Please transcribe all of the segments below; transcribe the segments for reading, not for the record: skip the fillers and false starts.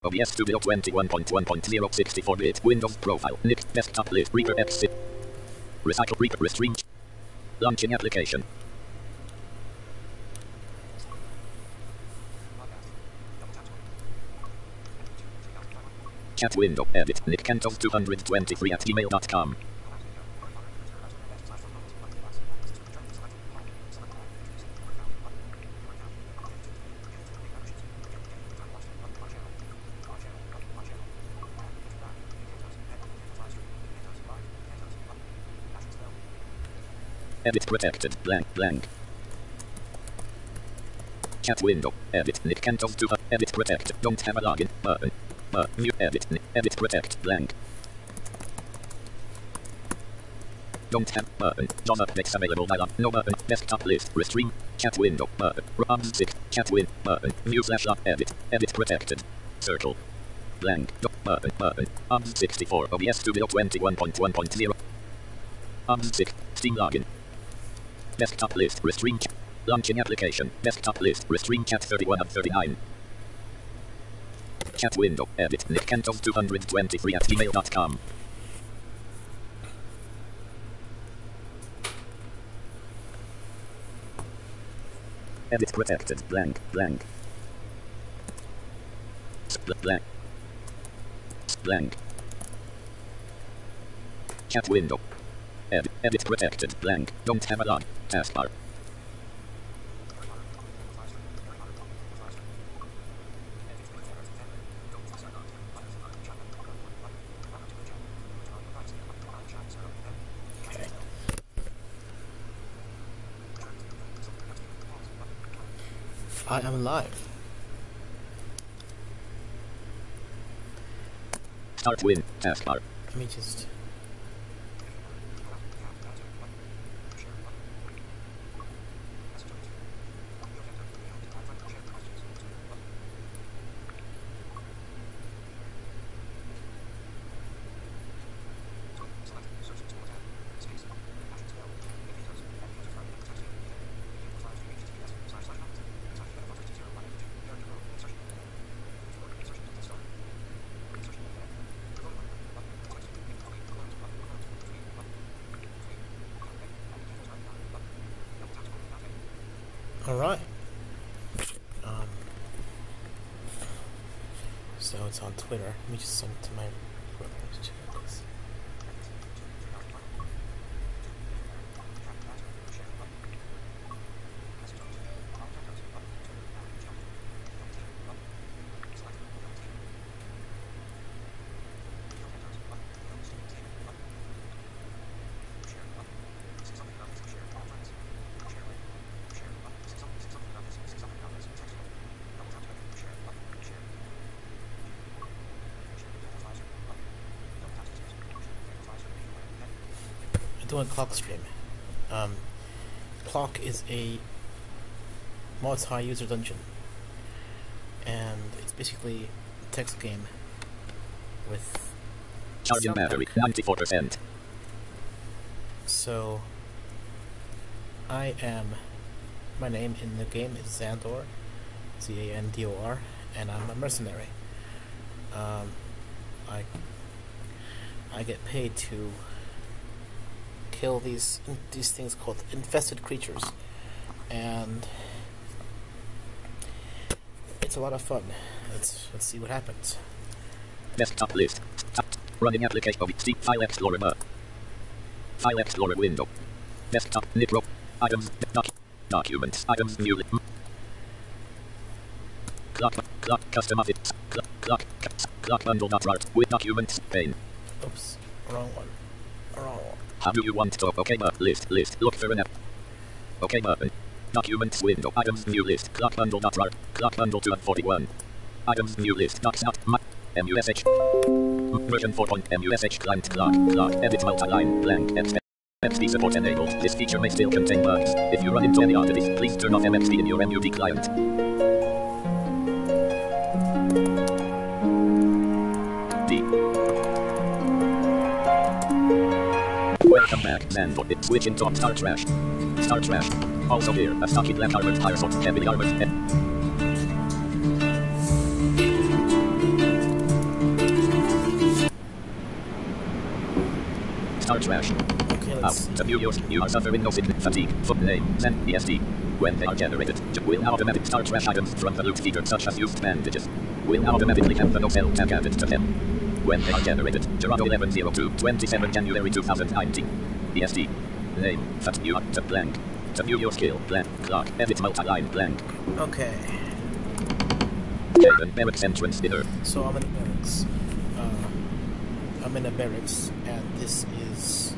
OBS Studio 21.1.0 64-bit Windows profile. Nick desktop list. Reaper X. Recycle Reaper Restream. Launching application. Chat window. Edit. Nick Cantos 223 at gmail.com. Edit protected. Blank. Blank. Chat window. Edit. Nick Cantos 2. Edit protect. Don't have a login button. View edit. Edit protect. Blank. Don't have button. DOS updates available dialog. No button. Desktop list. Restream. Chat window. Button. ROMs 6. Chat win. Button. View slash lock. Edit. Edit protected. Circle. Blank. Button. Button. OBS 64. OBS Studio 21.1.0. OBS 6. Steam login. Desktop list. Restream chat. Launching application. Desktop list. Restream chat 31 of 39. Chat window. Edit. Nick Cantos 223 at gmail.com. Edit protected. Blank. Blank. Blank. Blank. Chat window. Edit protected. Blank. Don't have a log. Taskbar. I am live. Start win. Taskbar. Let me just... Alright. So it's on Twitter. Let me just send it to my brother's chat. Doing Cloc stream. Cloc is a multi-user dungeon, and it's basically a text game with charging battery 94%. So my name in the game is Zandor, Zandor, and I'm a mercenary. I get paid to kill these things called infested creatures, and it's a lot of fun. Let's see what happens. Desktop list. Running application of Steam File Explorer bar. File Explorer window. Desktop Nitro. Items. Documents. Items view. Cloc custom of it. Cloc bundle.art with documents pane. Oops, wrong one. Wrong one. How do you want to? Okay, list. Look for an app. Okay, button. Documents window. Items view list. Cloc bundle.rar. Cloc bundle 2 of 41. Items view list. MUSH. Version 4.MUSH client Cloc. Edit multi-line. Blank. MXD support enabled. This feature may still contain bugs. If you run into any oddities, please turn off MXD in your MUD client. Welcome back, Zandor. It's switching to Star Trash. Star Trash. Also here, a stocky black armored tire for heavily armored. star trash. Okay, Out. let's see. To view yours, you are suffering no sickness, fatigue, foot name, Zen, ESD. When they are generated, will automatic star trash items from the loot feeder such as used bandages. Will automatically have the no-sell tag added to them. When they are generated, Toronto 1102, 27 January 2019. ESD. Name, fat you are to blank. To view your skill, blank, clock, edit multi-line, blank. Okay. Haven barracks entrance dinner. So I'm in a barracks. I'm in a barracks, and this is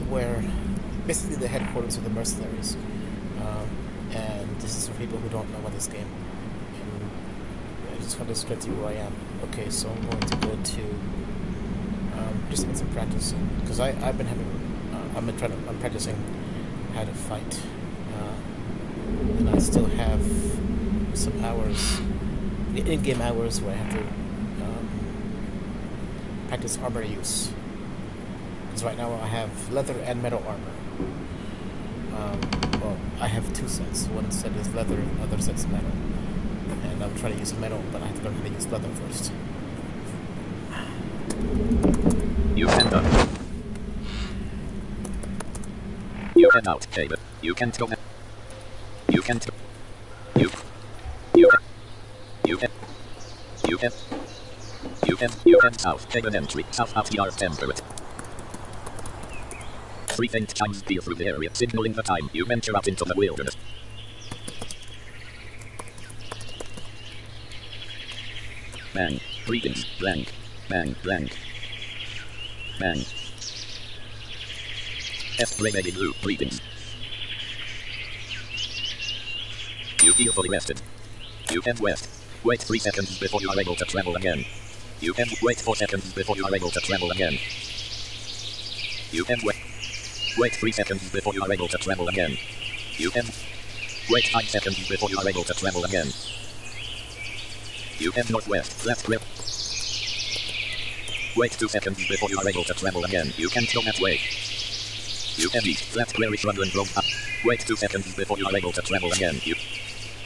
where basically the headquarters of the mercenaries. And this is for people who don't know about this game. And I just want to describe to you where I am. Okay, so I'm going to go to just to get some practice because I've been having I'm practicing how to fight. And I still have some hours, in-game hours, where I have to practice armor use. Because right now I have leather and metal armor. Well, I have two sets. One set is leather, and other set's metal. And I'm trying to use metal, but I have to learn how to use leather first. You can go. You can out, David. You can't go. You can't. You can. South, Haven entry, south of yard temperate. 3 faint chimes peal through the area, signaling the time you venture out into the wilderness. Bang, greetings, blank, bang, blank, bang. Baby blue, greetings. You feel fully rested. You can west. Wait 3 seconds before you are able to travel again. You can wait 4 seconds before you are able to travel again. You can wait 3 seconds before you are able to travel again. You can wait 5 seconds before you are able to travel again. You can northwest, left grip. Wait 2 seconds before you are able to travel again. You can go that way. You can east, left prairie shrubland road up. Wait 2 seconds before you are able to travel again. You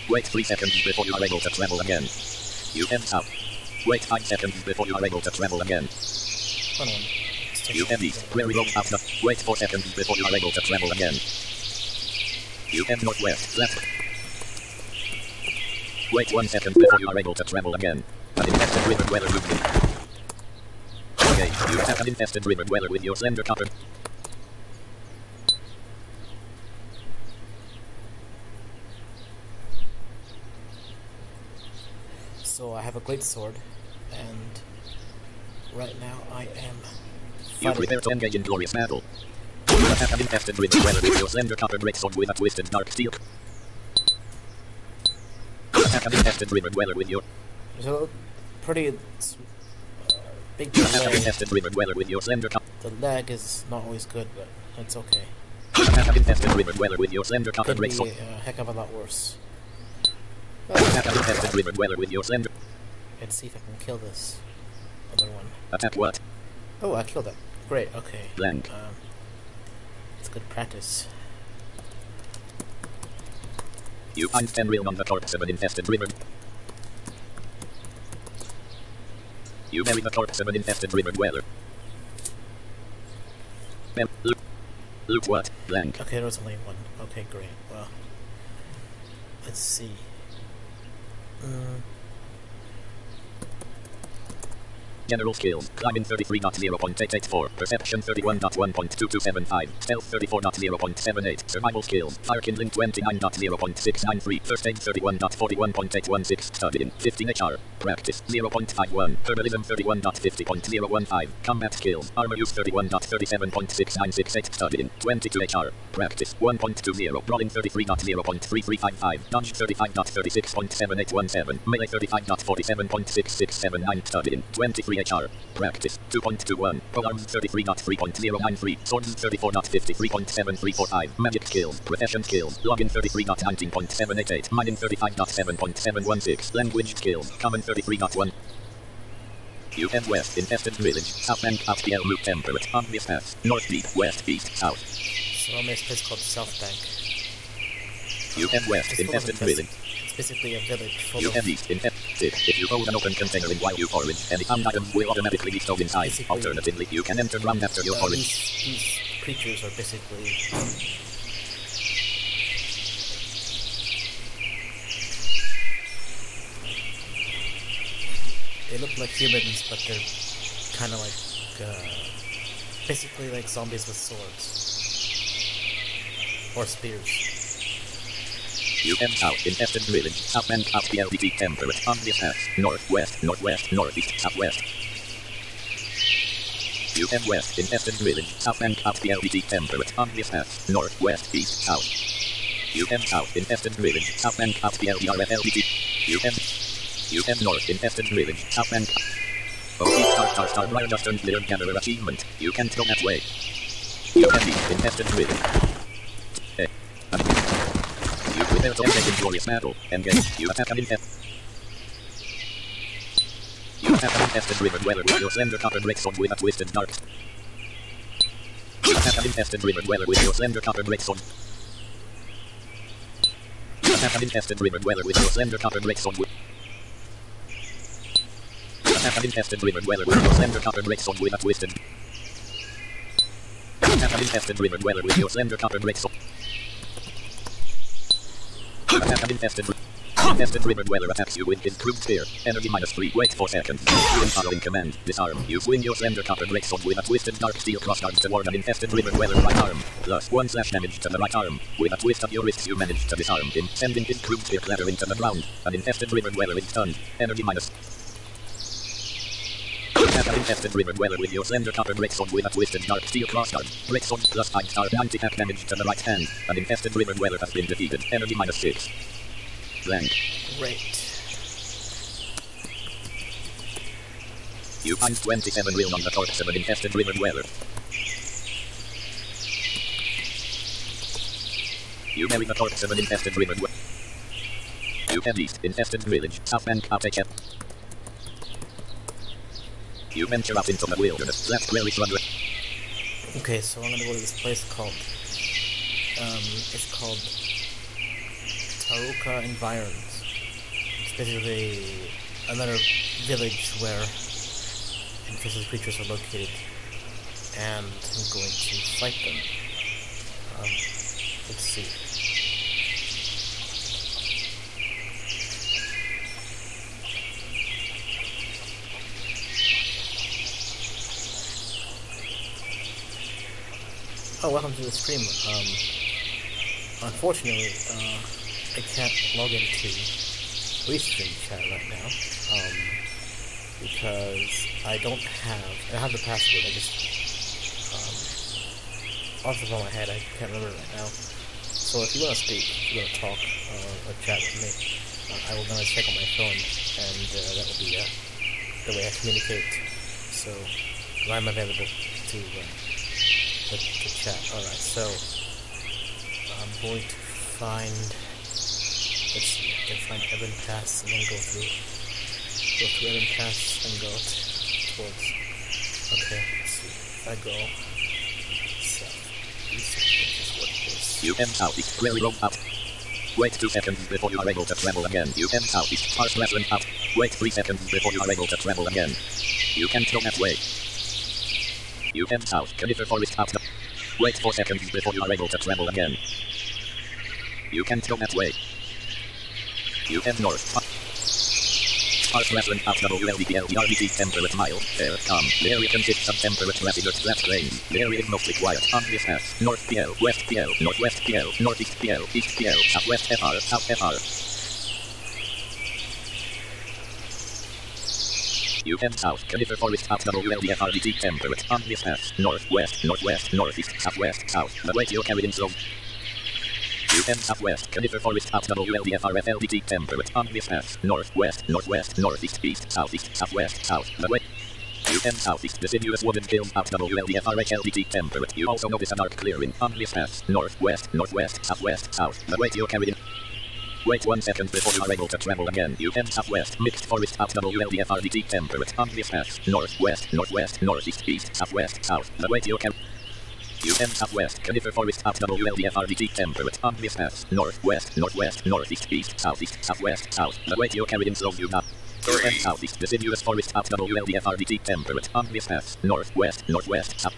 wait 3 seconds before you are able to travel again. You can south. Wait 5 seconds before you are able to travel again. You can east, prairie road after. Wait 4 seconds before you are able to travel again. You can northwest, left. Wait 1 second before you are able to travel again. An infested river dweller moving. Okay, you have an infested river dweller with your slender cutter. So I have a great sword, and right now I am You prepare to engage in glorious battle. You attack an infested river dweller with your slender cutter greatsword with a twisted dark steel. You attack an infested river dweller with your... There's a pretty big You attack an delay. infested river dweller with your slender cutter. The lag is not always good, but it's okay. You attack an infested river dweller with your slender cutter Could be greatsword. a heck of a lot worse. You attack an infested river dweller with your slender... Let's see if I can kill this other one. Attack what? Oh, I killed it. Great, okay. Blank. It's good practice. You find 10 real on the corpse of an infested river. You bury the corpse of an infested river dweller. Look what? Blank. Okay, there was only one. Okay, great. Well, let's see. General skills, climbing 33.0.884, perception 31.1.2275, stealth 34.0.78, survival skills, fire kindling 29.0.693, first aid 31.41.816, studying 15 HR, practice 0.51, herbalism 31.50.015, combat skills, armor use 31.37.6968, studying 22 HR, practice 1.20, brawling 33.0.3355, dodge 35.36.7817, melee 35.47.6679, studying 23 HR, practice 2.21, polearms 33.3.093, swords 34.53.7345, magic skills, profession skills, login 33.19.788, mining 35.7.716, language skills, common 33.1. You head west, infested village, south bank of the loop temperate, obvious path, north, east, west, east, south. So I'm in a place called South Bank. You head west, It's full of infested village. It's basically a village full You of... can eat in F6 if you hold an open container in while you forage, any found items will automatically be stored inside. Basically, Alternatively, you can enter round after you forage. These creatures are basically... They look like humans, but they're kind of like... basically like zombies with swords. Or spears. You can south in Eastern Village, south and south PLDT temperate, on this half, northwest, northwest, northeast, southwest. You can west in Eastern Village, south and south PLDT temperate, on this half, northwest, east, south. You can south in Eastern Village, south and south PLDRFLDT. You can north in Eastern Village, south and... Oh, star, Brian just earned their gatherer achievement. You can go that way. You can east in Eastern Village. You prepare to engage in glorious battle. Engage. You attack an infested. You attack an infested river dweller with your slender copper breakstone with a twisted dart. You attack an infested river dweller with your slender copper breakstone. You attack an infested river dweller with your slender copper breakstone with... You attack an infested river dweller with your slender copper breakstone with a twisted... You attack an infested river dweller with your slender copper breakstone. Attack an infested river dweller attacks you with improved fear. Energy -3. Wait 4 seconds. Doing following command. Disarm. You swing your slender copper breakstone with a twisted dark steel crossguard toward an infested river dweller right arm. Plus 1 slash damage to the right arm. With a twist of your wrists you manage to disarm him, sending improved fear clattering to the ground. An infested river dweller is stunned. Energy -. Attack an infested river dweller with your slender copper breakstone with a twisted dark steel crossguard. Breakstone plus 5-star anti-hack damage to the right hand. An infested river dweller has been defeated. Energy -6. Blank. Great. You find 27 will on the corpse of an infested river dweller. You bury the corpse of an infested river dweller. You head east, infested village, south bank, Attica. You venture out into the wilderness, left where it's run. Okay, so I'm gonna go to this place called... it's called... Taruka Environs. It's basically another village where infested creatures are located. And I'm going to fight them. Let's see. Oh, welcome to the stream. Unfortunately, I can't log into Restream chat right now, because I have the password, I just, off the top of my head, I can't remember right now. So if you want to speak, if you want to talk, or chat with me, I will gonna check on my phone, and that will be the way I communicate. So, I'm available to chat. Alright, so I'm going to find, let's see, I can find Evan Pass and then go through Evan Pass and go towards, okay, let's see, if I go south, east, which is what it is. You end southeast, clearly roam out. Wait 2 seconds before you are able to travel again. You end southeast, parse western out. Wait 3 seconds before you are able to travel again. You can't go that way. You head south, Conifer Forest out. Wait 4 seconds before you are able to travel again. You can't go that way. You head north. Park Westland out WLDPLDRBT temperate mile. Fair, calm. The area consists of temperate residents flat plains. The area is mostly quiet. On this path, North PL, West PL, Northwest PL, Northeast PL, East PL, Southwest FR, South FR. You head south, Conifer Forest out WLDFRDT temperate. On this path, northwest, northwest, northeast, southwest, south. The way you're carried in slow. You head southwest, Conifer Forest out WLDFRFLDT temperate. On this path, northwest, northwest, northeast, east, southeast, southwest, south. The way you head southeast, deciduous wooden hills out WLDFRHLDT temperate. You also notice a dark clearing. On this path, northwest, northwest, southwest, south. The way you're carried in. Wait 1 second before you are able to travel again. You head southwest, mixed forest out WLDFRDT temperate. On this path, northwest, northwest, northeast, east, southwest, south. The way you're carried. UM southwest, Conifer Forest at WLDFRDT temperate, obvious path, northwest, northwest, northeast, east, southeast, southwest, south, the radio carrying slow you now. UM southeast, deciduous forest at WLDFRDT temperate, obvious path, northwest, northwest, south.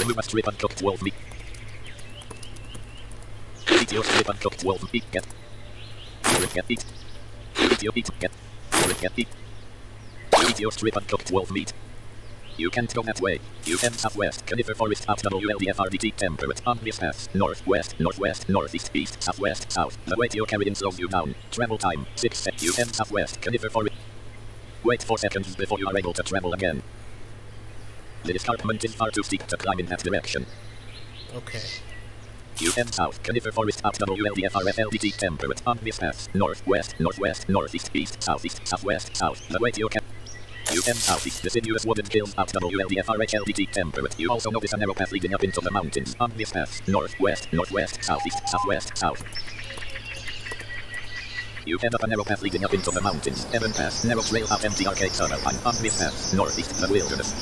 Remove a strip uncooked wolf meat. Eat your strip uncooked wolf meat, get. Get eat. Eat your eat, get. Get eat. Eat your strip uncooked wolf meat. You can't go that way. You can southwest, Conifer Forest at WLDFRDT temperate, obvious path, northwest, northwest, northeast, east, southwest, south. The weight you're carrying slows you down. Travel time, 6 seconds. You can southwest, Conifer Forest. Wait 4 seconds before you are able to travel again. The escarpment is far too steep to climb in that direction. Okay. UM south, Conifer Forest at WLDFRFLDT temperate, obvious path, northwest, northwest, northeast, east, southeast, southwest, south. The weight you can. UM southeast, deciduous wooded hills at WLDFRHLDT temperate. You also notice a narrow path leading up into the mountains, obvious path, northwest, northwest, southeast, southwest, south. You head up a narrow path leading up into the mountains, Evan Pass, narrow trail up empty arcade tunnel, and obvious path, northeast, the wilderness.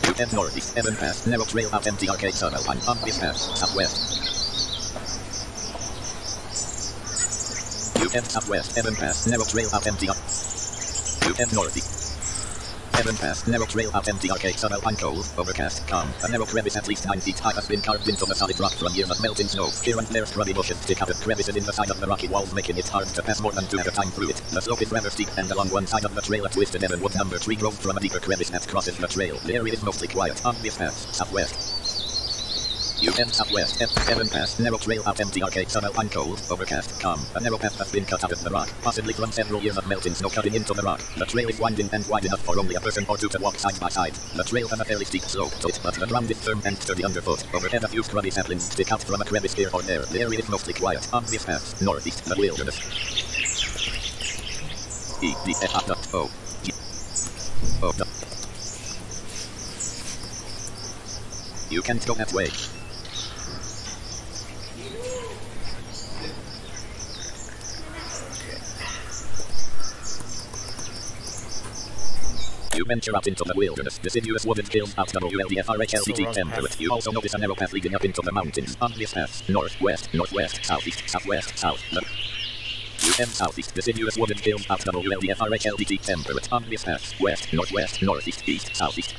UM northeast, Evan Pass, narrow trail up empty arcade tunnel, and obvious path, southwest. UM southwest, Evan Pass, narrow trail up empty UM northeast. Evan Pass, narrow trail up empty arcade tunnel, uncold, overcast, calm. A narrow crevice at least 9 feet high has been carved into the solid rock from years of melting snow. Here and there scrubby bushes stick out of crevices in the side of the rocky walls, making it hard to pass more than 2 at a time through it. The slope is rather steep, and along one side of the trail a twisted Evanwood number 3 grows from a deeper crevice that crosses the trail. The area is mostly quiet, obvious path, southwest. UM southwest, Evan Pass, narrow trail out empty arcade tunnel, uncold, overcast, calm. A narrow path has been cut out of the rock, possibly from several years of melting snow cutting into the rock. The trail is winding and wide enough for only a person or two to walk side by side. The trail has a fairly steep slope to it, but the ground is firm and sturdy underfoot. Overhead a few scrubby saplings stick out from a crevice here or there. The area is mostly quiet, obvious path, northeast, the wilderness. E-D-F-O. You can't go that way. You venture out into the wilderness, deciduous wooded hills at WLDFRHLDT temperate. You also notice a narrow path leading up into the mountains, obvious path, northwest, northwest, southeast, southwest, south. UM southeast, deciduous wooded hills at WLDFRHLDT temperate, obvious path, west, northwest, northeast, east, southeast.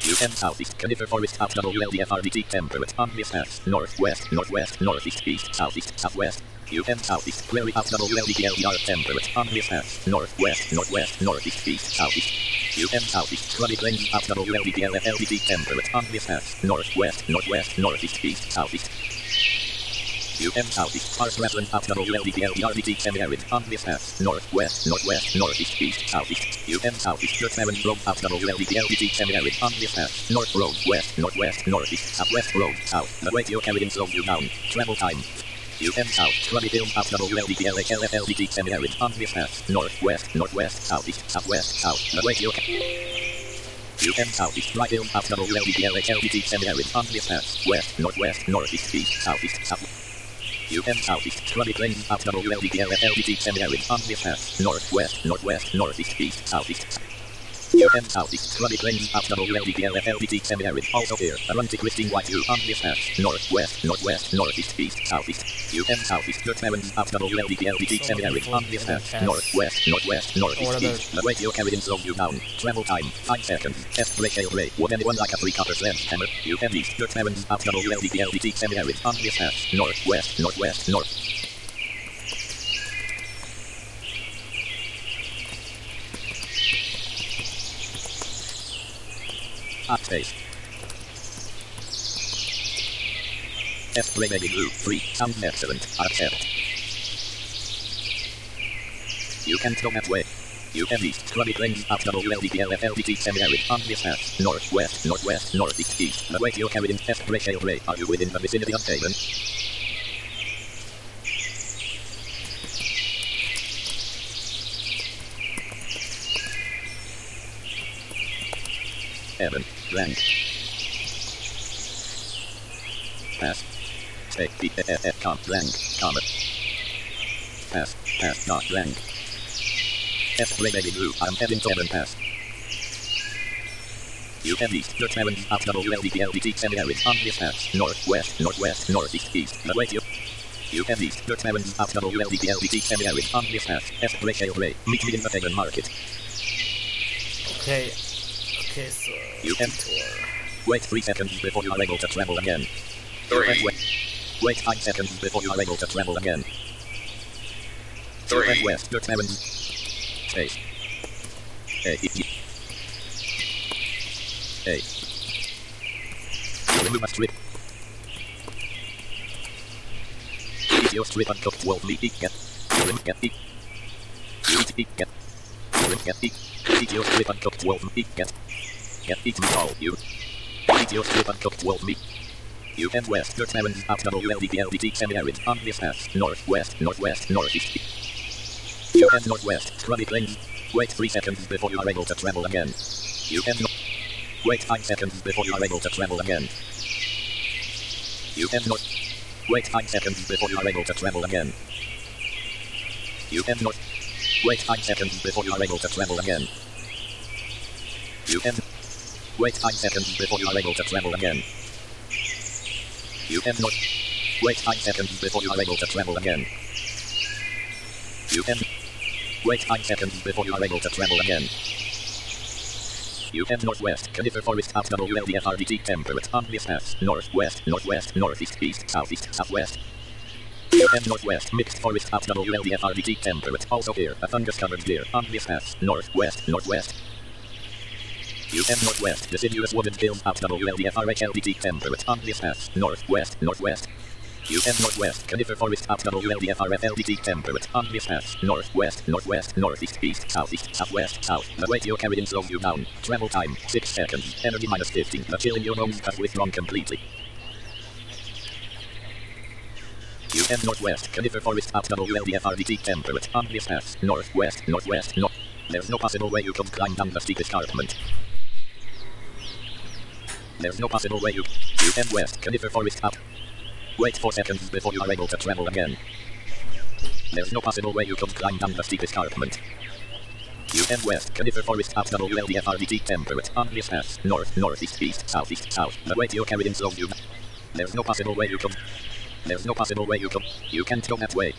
UM southeast, Conifer Forest at WLDFRDT temperate, obvious path, northwest, northwest, northeast, east, southeast, southwest. UM southeast, prairie at WLDTLDR temperate, obvious path, northwest, northwest, northeast, east, southeast. UM southeast, scrubby plains at WLDTLFLDT temperate, obvious path, northwest, northwest, northeast, east, southeast. UM southeast, sparse grassland at WLDTLDRDT semi-arid, obvious path, northwest, northwest, northeast, east, southeast. UM southeast, dirt barren road at WLDTLDT semi-arid, obvious path, north road, west, northwest, northeast, southwest road, south. The weight you're carrying slows you down. Travel time. UM south, scrubby hills at WLDTLHLFLDT semi-arid, obvious path, northwest, northwest, southeast, southwest, south. The weight you're UM southeast, dry hills at WLDTLHLDT semi-arid, obvious path, west, northwest, northeast, east, southeast, south. UM southeast, scrubby plains at WLDTLFLDT semi-arid, obvious path, northwest, northwest, northeast, east, southeast. UM southeast, scrubby plains at WLDTLFLDT semi-arid, also here, a runty twisting white U, obvious path, northwest, northwest, northeast, east, southeast. UM southeast, dirt barrens at WLDTLDT semi-arid, obvious path, northwest, northwest, northeast, east. The weight you're carrying slows you down. Travel time, 5 seconds. Test brake hail ray. Would anyone like a 3-copper sledgehammer? UM east, dirt barrens at WLDTLDT semi-arid, obvious path, northwest, northwest, north. Hot space. F-ray baby blue, 3, sounds excellent, accept. You can't go that way. UM east, scrubby plains at WLDTLFLDT semi-arid, obvious path, northwest, northwest, northeast, east. The weight you're carrying, F-ray shale ray. Are you within the vicinity of Haven? Evan, blank. Pass. Take the com blank, comma. Pass, not blank. F gray baby blue. I'm heading to Evan Pass. You head east, dirt heavens, out WLDPLDT semi-arid, on this path, northwest, northwest, northeast, east, the way you head east, dirt heavens, out WLDPLDT semi-arid, on this path, F gray shale gray, meet me in the Hagen Market. Okay, so... You head... Wait 3 seconds before you are able to travel again. 3. Wait 5 seconds before you are able to travel again. 3. West, dirt heavens. Space. A. Remove a strip. Eat your strip and cook 12 meat. Get. Get. Eat. Get. Get. Eat your strip and cook 12 meat. Get. Eat meat all. You. Eat your strip and cook 12 meat. You head west, dirt heavens, out WLDPLDT semi-arid, on this path, northwest, northwest, northeast. You head northwest, scrubby plains. Wait 3 seconds before you are able to travel again. You head north. Wait 5 seconds before you are able to travel again. You head north. Wait 5 seconds before you are able to travel again. You head north. Wait 5 seconds before you are able to travel again. You head. Wait 5 seconds before you are able to travel again. You head north. Wait 5 seconds before you are able to travel again. You head. Wait 5 seconds before you are able to travel again. You head northwest, Conifer Forest out WLDFRDT temperate, on this path, northwest, northwest, northeast, east, southeast, southwest. You head northwest, mixed forest out WLDFRDT temperate, also here, a fungus-covered deer, on this path, northwest, northwest. You head northwest, deciduous wooded hills out WLDFRHLDT temperate, on this path, northwest, northwest. You head northwest, Conifer Forest out WLDFRFLDT temperate, on this path, northwest, northwest, northeast, east, southeast, southwest, south. The weight you're carrying slows you down. Travel time, 6 seconds, energy minus 15. The chill in your bones has withdrawn completely. You head northwest, Conifer Forest out WLDFRDT temperate, on this path, northwest, northwest, north. There's no possible way you could climb down the steep escarpment. There's no possible way you head west, Conifer Forest out. Wait 4 seconds before you are able to travel again. There's no possible way you could climb down the steep escarpment. You head west, Conifer Forest out WLDFRDT temperate, on this path, north, northeast, east, southeast, south. The weight you're carrying slows you. There's no possible way you could. There's no possible way you could. You can't go that way.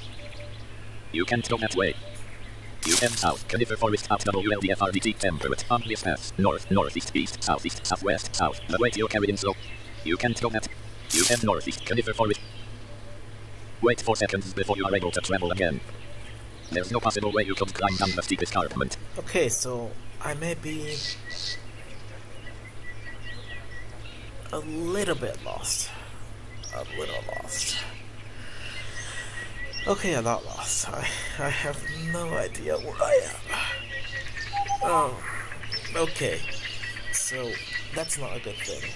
You can't go that way. You head south, Conifer Forest out WLDFRDT temperate, on this path, north, northeast, east, southeast, southwest, south. The weight you're carrying slow. You can't go that. You head northeast, Conifer Forest. Wait 4 seconds before you are able to travel again. There's no possible way you could climb down the steep escarpment. Okay, so I may be a little bit lost. A little lost. Okay, a lot lost. I have no idea where I am. Oh, okay. So, that's not a good thing.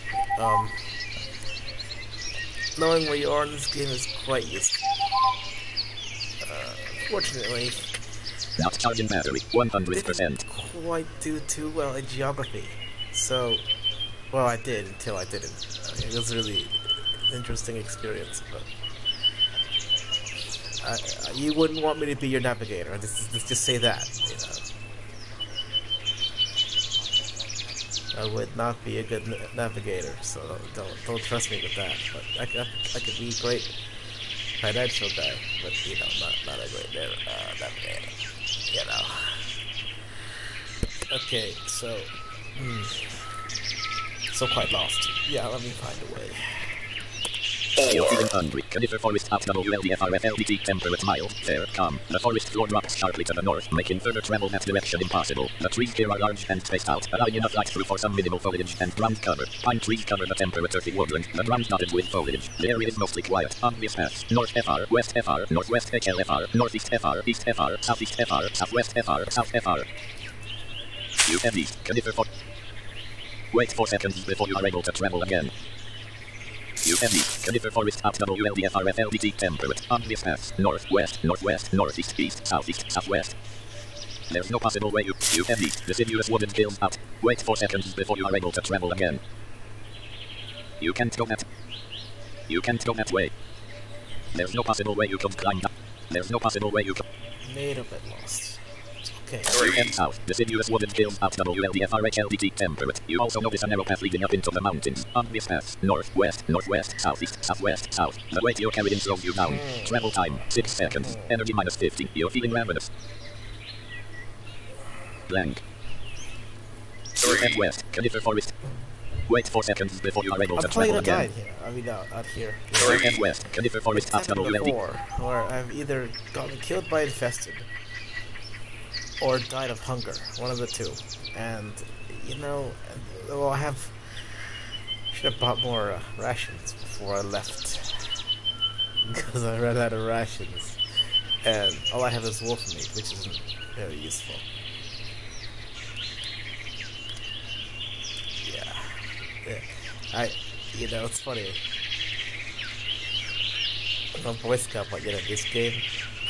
Knowing where you are in this game is quite useful. Unfortunately, not charging battery, 100%. Didn't quite do too well in geography. So, well, I did until I didn't. It was really an interesting experience, but you wouldn't want me to be your navigator. Let's just say that. You know. I would not be a good navigator, so don't trust me with that. But I could be a great financial guy, but you know, not a great navigator. You know. Okay, so quite lost. Yeah, let me find a way. You're feeling hungry. Conifer Forest out WLDFRFLDT temperate mild, fair, calm. The forest floor drops sharply to the north, making further travel that direction impossible. The trees here are large and spaced out, allowing enough light through for some minimal foliage and ground cover. Pine trees cover the temperate earthy woodland, the ground dotted with foliage. The area is mostly quiet. On this path, north FR, west FR, northwest HLFR, northeast FR, east FR, southeast FR, southwest FR, south FR. You head east, Conifer Forest. Wait 4 seconds before you are able to travel again. You head east, Conifer Forest out WLDFRFLDT temperate, on this path, northwest, northwest, northeast, east, southeast, southwest. There's no possible way you head east, deciduous wooded hills out. Wait 4 seconds before you are able to travel again. You can't go that way. There's no possible way you could climb down. There's no possible way you could. Little bit lost. Okay. And south, deciduous wooded hills at WLDFRHLDT temperate. You also notice a narrow path leading up into the mountains. On this path, north, west, northwest, southeast, southwest, south. The weight you're carrying slows you down. Travel time, 6 seconds. Energy minus 50. You're feeling ravenous. Blank. North and west, conifer forest. Wait 4 seconds before you are able to travel again. Here. I mean, out here. North and west, conifer forest at WLD. Before, where I've either gotten killed by infested or died of hunger, one of the two. And you know, well, should have bought more rations before I left because I ran out of rations, and all I have is wolf meat, which isn't very useful. Yeah, you know, it's funny. I'm a Boy Scout, but yet in this game,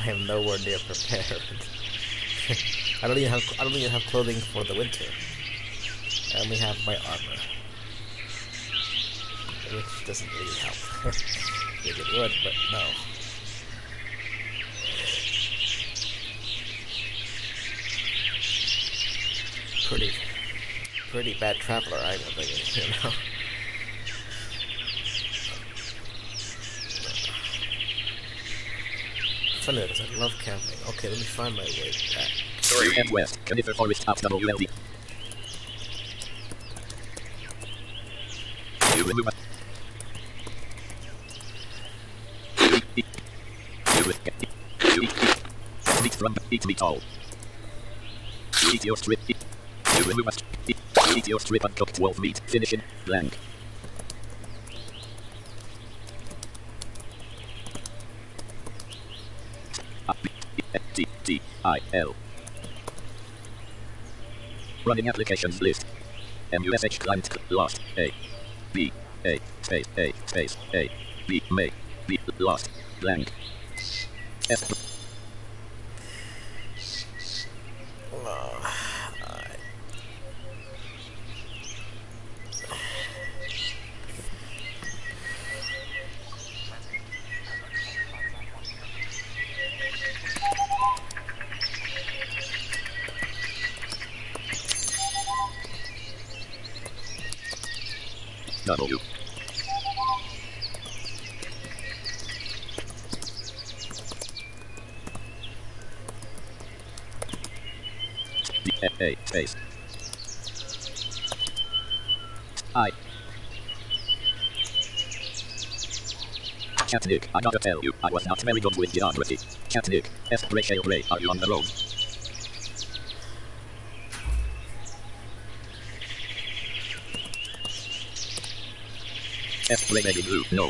I am nowhere near prepared. I don't even have clothing for the winter. I only have my armor, which doesn't really help. Maybe it would, but no. Pretty bad traveler, I'm thinking, you know. Funny because I love camping. Okay, let me find my way back. North and west, conifer forest at WLD. You remove meat from eat meat all. Eat your strip. You remove eat your strip uncooked wolf meat. Finish in blank. T-I-L. Running applications list. MUSH client lost. A. B. A. Space. A. Space. A. B. May. B. Lost. Blank. F. W. A space. I. Cat Nick, I gotta tell you, I was not very good with geography. Cat Nick, F. Rachel Ray, are you on the road? F. Ray Baby Blue, no.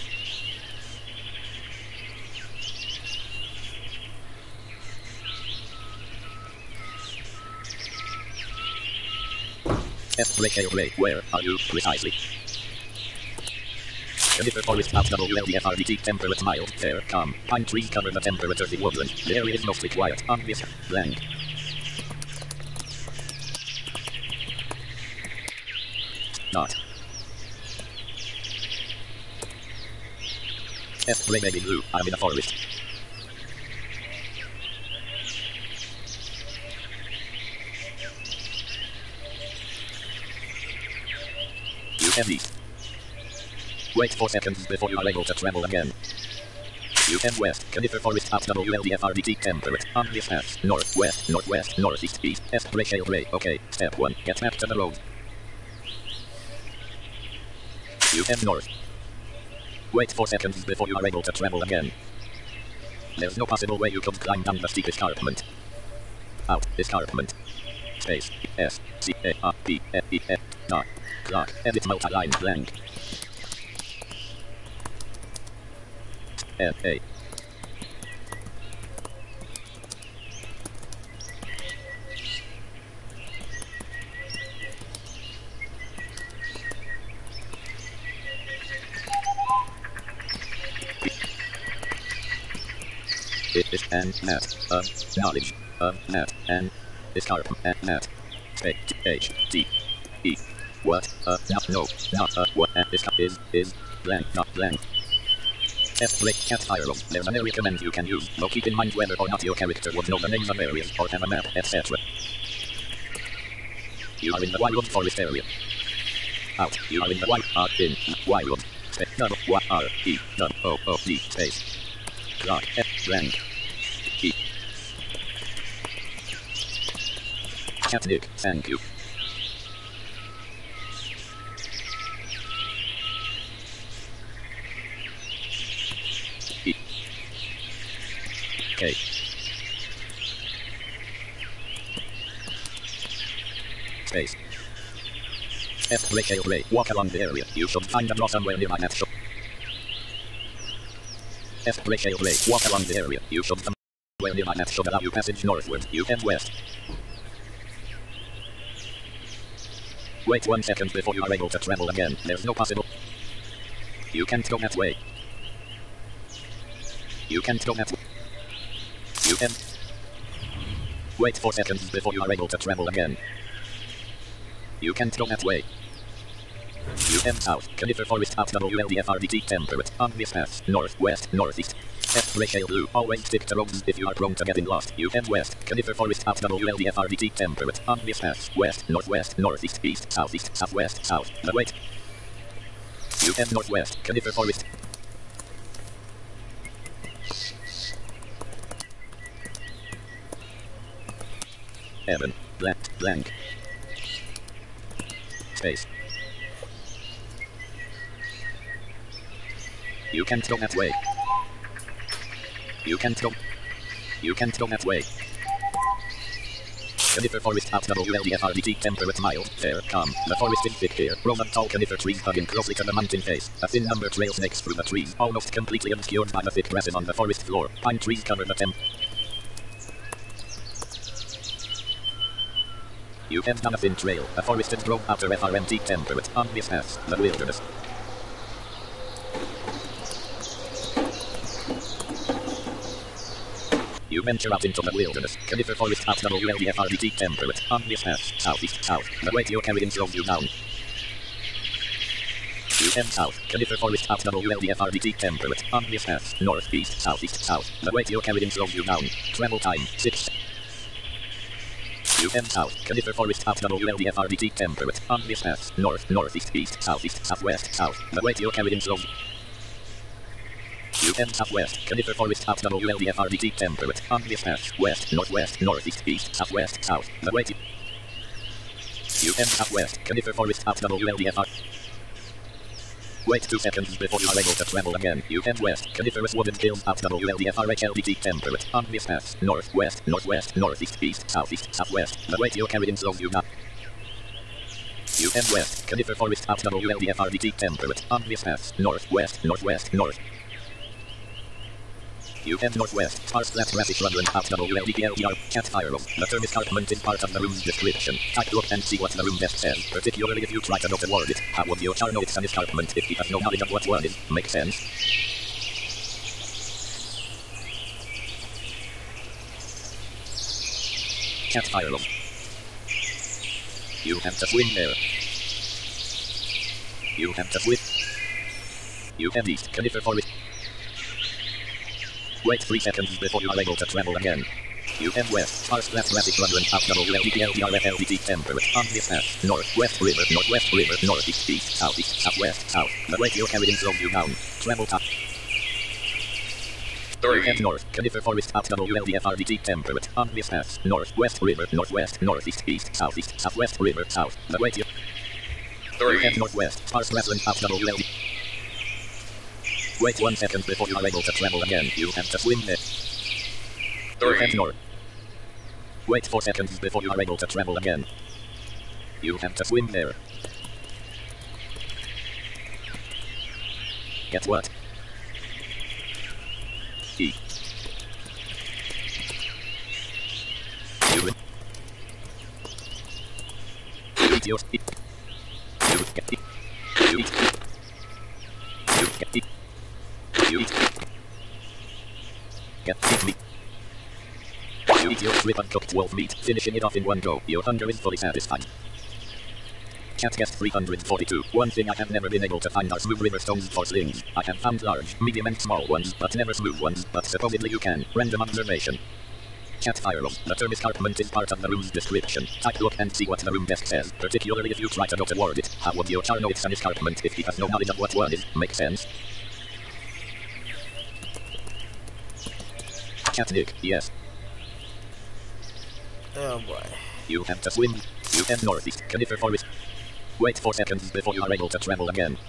F. Rachel Ray, where are you precisely? Conifer forest at WLDFRDT temperate mild, fair, calm. Pine trees cover the temperature the woodland. The area is mostly quiet. Obvious. Blank. Dot. F. Ray Baby Blue, I'm in a forest. You can eat. Wait 4 seconds before you are able to travel again. You can west, conifer forest at WLDFRDT temperate. On this path, north, west, northwest, northeast, east, F. Rachel Ray. Okay, step 1, get back to the road. You can north. Wait 4 seconds before you are able to travel again. There's no possible way you could climb down the steep escarpment. Out, escarpment. Space, S, C, A, R, P, F, E, F, dot, clock, edit multi-line blank. F, A. It is an map of knowledge of map and escarpment and map. H T E. What? No, not what is blank, not blank. F break cat iron. There's an area command you can use, but keep in mind whether or not your character would know the names of areas or have a map, etc. You are in the wild forest area. Out. You are in the wild. W-I-R-E-W-O-O-D space. Cloc F blank. E. Catnick, thank you. E. K. Space. F break hail break. Walk along the area. You should find a draw somewhere near my map shop. F break hail break. Walk along the area. You should find somewhere near my map should allow you passage northward. You head west. Wait 1 second before you are able to travel again. There's no possible. You can't go that way. You can't go that way. You can. Wait 4 seconds before you are able to travel again. You can't go that way. You head south. Conifer forest out WLDFRDT temperate. Obvious path. North, west, northeast. F break hail blue. Always stick to roads if you are prone to getting lost. You head west. Conifer forest out WLDFRDT temperate. Obvious path. West, northwest, northeast, east, southeast, southwest, south. But wait. You head northwest. Conifer forest. Evan. Blank. Space. You can't go that way. You can't go that way. Conifer forest out WLDFRDT temperate mild, fair, calm. The forest is thick here. Roman tall conifer trees hugging closely to the mountain face. A thin number trail snakes through the trees, almost completely obscured by the thick grasses on the forest floor. Pine trees cover the You head down a thin trail. A forested grove outer FRMT temperate. Obvious path. The wilderness. You venture out into the wilderness. Conifer forest out WLDFRDT temperate. Obvious path. Southeast, south. The weight you're carrying slows you down. You head south. Conifer forest out WLDFRDT temperate. Obvious path. Northeast, southeast, south. The weight you're carrying slows you down. Travel time 6. You head south. Conifer forest out WLDFRDT temperate. Obvious path. North, northeast, east, southeast, southwest, south. The weight you're carrying slows. You head southwest. Conifer forest out WLDFRDT temperate. Obvious path. West, northwest, northeast, east, southwest, south. The weight you head southwest. Conifer forest out WLDFR. Wait 2 seconds before you are able to travel again. You head west. Coniferous wooded hills out WLDFRHLDT temperate. Obvious path. North, west, northwest, northeast, east, southeast, southwest. The weight you're carrying slows you down. You head west. Conifer forest out WLDFRDT temperate. Obvious path. North, west, northwest, north. You head northwest. Sparse flat grassy shrubland out WLDPLDR. Cat fireworks. The term escarpment is part of the room's description. Type look and see what the room best says, particularly if you try to go toward it. How would your char know it's an escarpment if he has no knowledge of what word is? Makes sense. Cat fireworks. You have to swim there. You have to swim. You head east. Conifer forest. Wait 3 seconds before you are able to travel again. You head west. Sparse flat grassy shrubland out WLDPLDRFLDT temperate. Obvious path. North, west river, northwest river, northeast, east, southeast, southwest, south. The weight you're carrying slows you down. Travel time. You head north. Conifer forest out WLDFRDT temperate. Obvious path. North, west river, northwest, northeast, east, southeast, southwest river, south. The weight you head northwest. Sparse grassland out WLD. Wait 1 second before you are able to travel again. You have to swim there. You head north. Wait 4 seconds before you are able to travel again. You have to swim there. Get what? E. You eat your eat. You get eat. You eat. You get eat. You eat. Get eat meat. You eat your strip uncooked wolf meat, finishing it off in one go. Your hunger is fully satisfied. Cat guest 342. One thing I have never been able to find are smooth river stones for slings. I have found large, medium and small ones, but never smooth ones, but supposedly you can. Random observation. Cat firearms. The term escarpment is part of the room's description. Type look and see what the room desk says, particularly if you try to go toward it. How would your char know it's an escarpment if he has no knowledge of what one is? Make sense? Cat Nick, yes. Oh boy. You have to swim. You head northeast, Conifer Forest. Wait 4 seconds before you are able to travel again.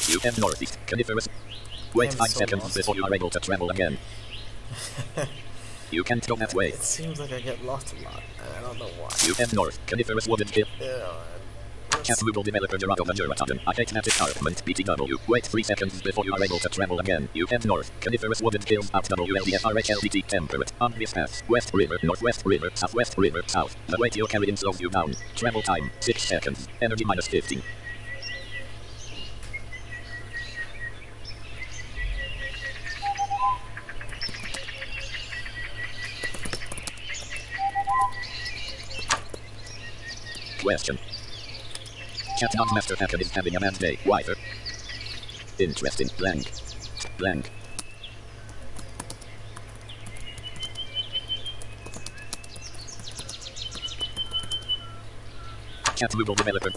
You head northeast, Coniferous. Wait 5 seconds before you are able to travel again. You can't go that way. It seems like I get lost a lot, and I don't know why. You head north, Coniferous Wooded Hill. Yeah, Cat Google developer Gerardo Majoratan. I hate that escarpment, BTW. Wait 3 seconds before you are able to travel again. You head north, Coniferous Wooded Hills, out WLDFRHLDT temperate. Obvious path, West River, Northwest River, Southwest River, South. The weight you're carrying slows you down. Travel time, 6 seconds. Energy minus 15. Question. Cat non-master hacker is having a mad day. Why? Interesting. Blank. Blank. Cat Google developer.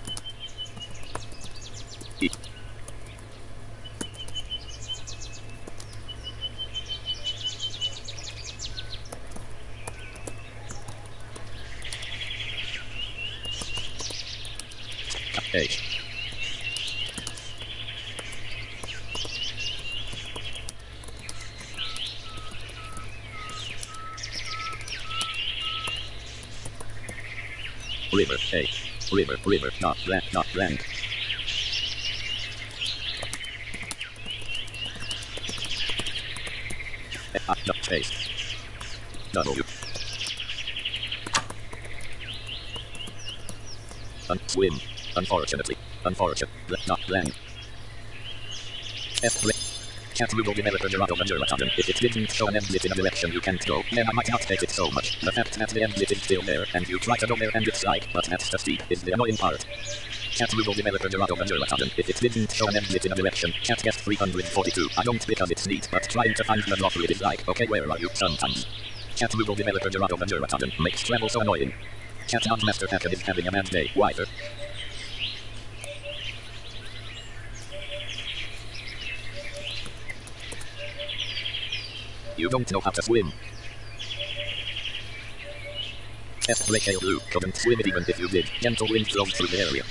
E. H. River, A. River, not blank. Not chase. W. Swim. Unfortunately. Not blank. F. Cat Google developer Gerardo Majoratan. If it didn't show an exit in a direction you can't go, then I might not take it so much. The fact that the exit is still there, and you try to go there and it's like, but that's the steep, is the annoying part. Cat Google developer Gerardo Majoratan. If it didn't show an exit in a direction, cat guessed 342. I don't because it's neat, but trying to find the drop grid is like, okay, where are you sometimes? Cat Google developer Gerardo Majoratan makes travel so annoying. Cat non-master hacker is having a mad day. Why? You don't know how to swim. F. Blake Blue couldn't swim it even if you did. Gentle wind flowed through the area.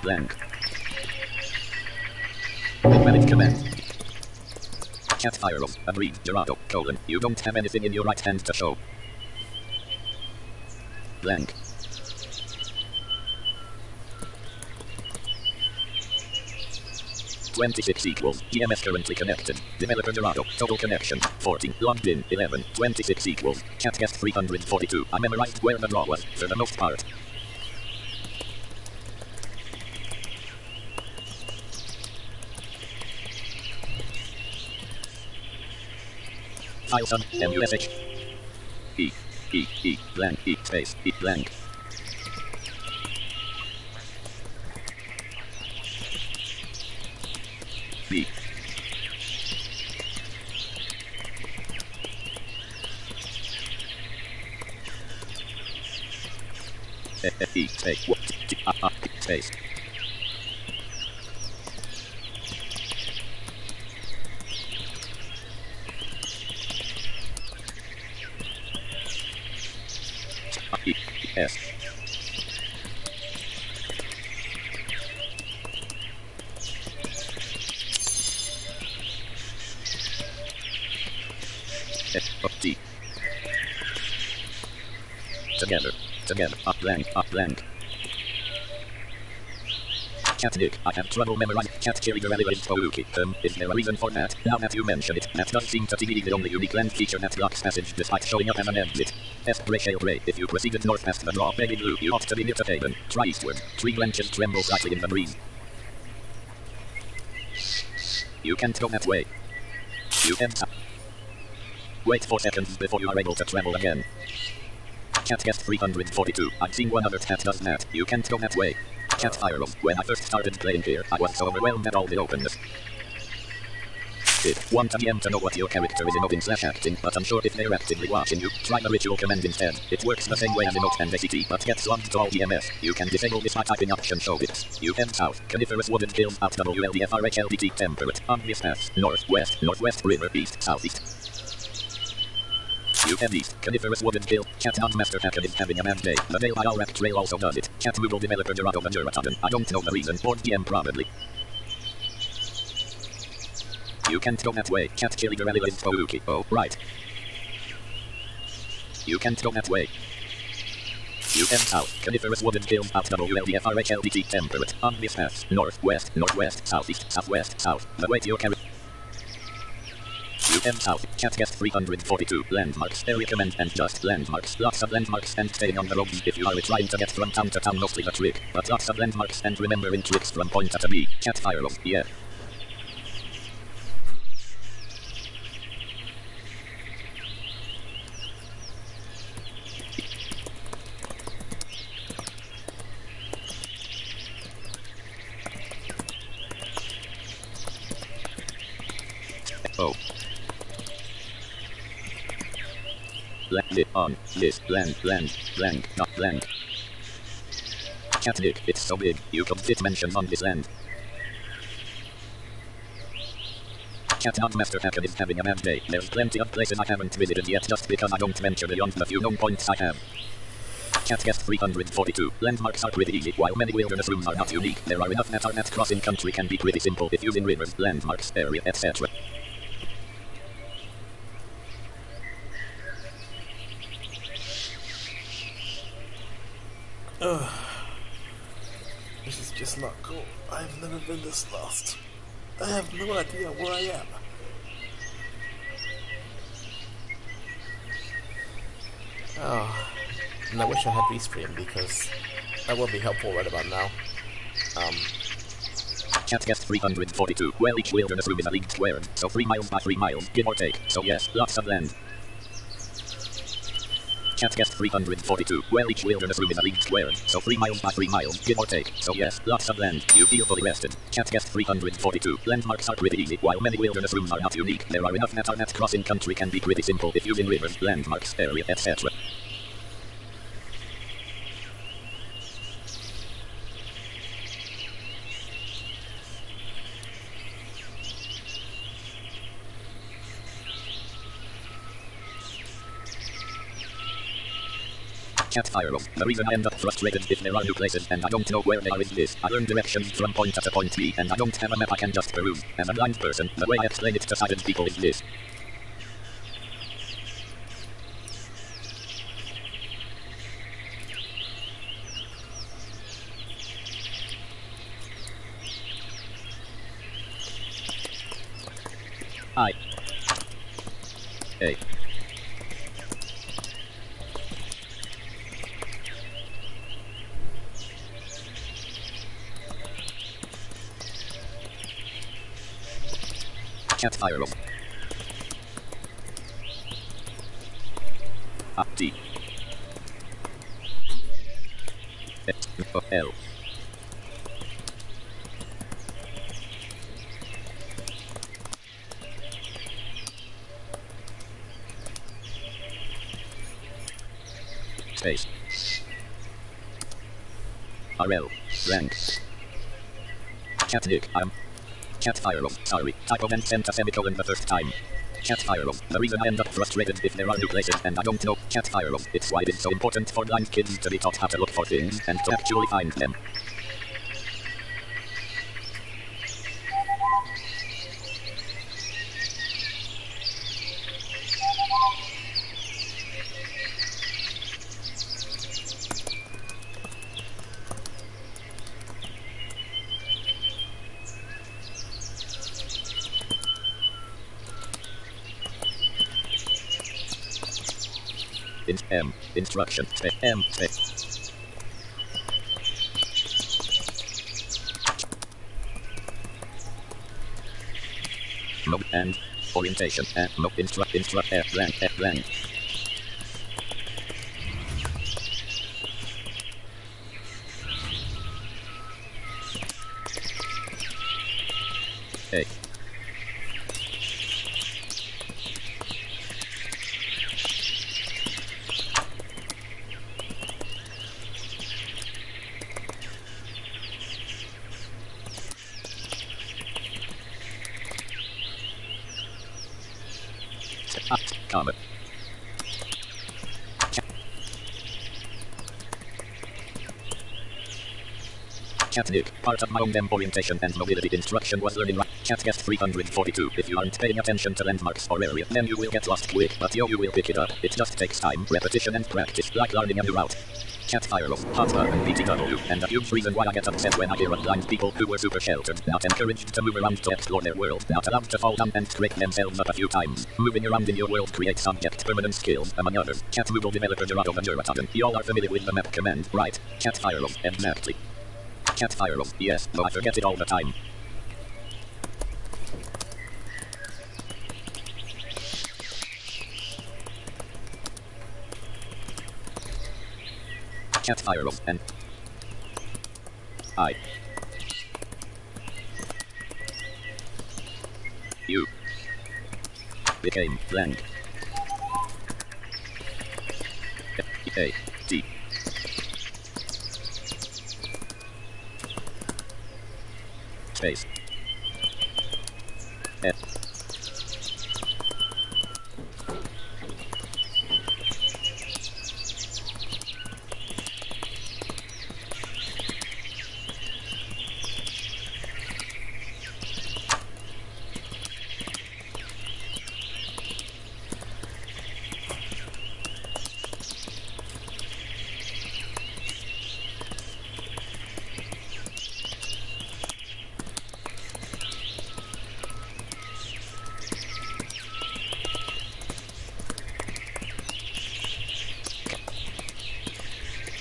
Blank. Valid command. Cat firearms. Agreed. Gerardo. You don't have anything in your right hand to show. Blank. (26 equals) GMS currently connected. Developer Gerardo. Total connection 14. Logged in 11. 26 equals. Cat guessed 342. I memorized where the draw was for the most part. File sub MUSH E blank E space E blank B E space what space S T together up blank Cat Nick, I have trouble memorizing cat cherry irrelevant Toluki. Is there a reason for that? Now that you mention it, that does seem to be the only unique land feature that blocks passage despite showing up as an exit. F. Ray. If you proceeded north past the draw, baby blue, you ought to be near to Haven. Try eastward. Tree branches tremble slightly in the breeze. You can't go that way. You head south. Wait 4 seconds before you are able to travel again. Cat guest 342. I've seen one other cat does that. You can't go that way. Cat Ireland. When I first started playing here, I was so overwhelmed at all the openness. It 1 PM to know what your character is emoting/acting, but I'm sure if they're actively watching you, try the ritual command instead. It works the same way as emote and ACT, but gets logged to all DMS. You can disable this by typing option show bits. You head south, coniferous wooden hills out WLDFRHLDT temperate, obvious paths, north, west, northwest, river, east, southeast. You head east, coniferous wooden hill, Cat Master Hacker is having a bad day. The Dale Isle Trail also does it. Cat Google developer Gerardo Venturatoden. I don't know the reason, or DM probably. You can't go that way. Cat Chili Gorilla is spooky. Oh, right. You can't go that way. You head south, coniferous wooden hills out WLDFRHLDT temperate, obvious paths, north, west, northwest, southeast, southwest, south. The way to your character. You head south, Cat guest 342, landmarks, area command and just landmarks, lots of landmarks and staying on the roads if you are trying to get from town to town mostly the trick, but lots of landmarks and remembering tricks from point A to B. Cat Ireland, yeah. Oh. Land on this land, not land. Cat Nick, it's so big, you could fit mentions on this land. Cat Master Hacker is having a bad day. There's plenty of places I haven't visited yet just because I don't venture beyond the few known points I have. Cat guest 342. Landmarks are pretty easy, while many wilderness rooms are not unique. There are enough that crossing country can be pretty simple if using rivers, landmarks, area, etc. This is just not cool. I've never been this lost. I have no idea where I am. Oh, and I wish I had restream because that would be helpful right about now. Cat guest 342. Well, each wilderness room is a league squared, so 3 miles by 3 miles, give or take. So yes, lots of land. Cat guest 342. Well, each wilderness room is a league squared, so 3 miles by 3 miles, give or take. So yes, lots of land. You feel fully rested. Cat guest 342. Landmarks are pretty easy, while many wilderness rooms are not unique. There are enough that crossing country can be pretty simple if using rivers, landmarks, area, etc. Cat Ireland. The reason I end up frustrated if there are new places and I don't know where they are is this. I learn directions from point A to point B and I don't have a map I can just peruse. As a blind person, the way I explain it to sighted people is this. A. Cat Ireland. D. L. Space. RL. Rank. Cat Nick. Cat Ireland. Sorry. Typo and sent a semicolon the first time. Cat Ireland. The reason I end up frustrated if there are new places and I don't know. Cat Ireland. It's why it is so important for blind kids to be taught how to look for things and to actually find them. Instruction. Mode and Orientation. No. Blank. Blank. A. Comma. Cat Nick, part of my own dem orientation and mobility instruction was learning Cat guest 342. If you aren't paying attention to landmarks or area, then you will get lost quick, but you will pick it up. It just takes time, repetition and practice, like learning a new route. Cat fire off, hot and BTW, and a huge reason why I get upset when I hear of blind people who were super sheltered, not encouraged to move around to explore their world, not allowed to fall down and scrape themselves up a few times. Moving around in your world creates subject permanent skills, among others. Cat Google developer Gerardo Vanjuratagan. Y'all are familiar with the map command, right? Cat fire off, exactly. Cat fire off, yes, though I forget it all the time. Cat fire off and I. You became blank. A. T. Space. F.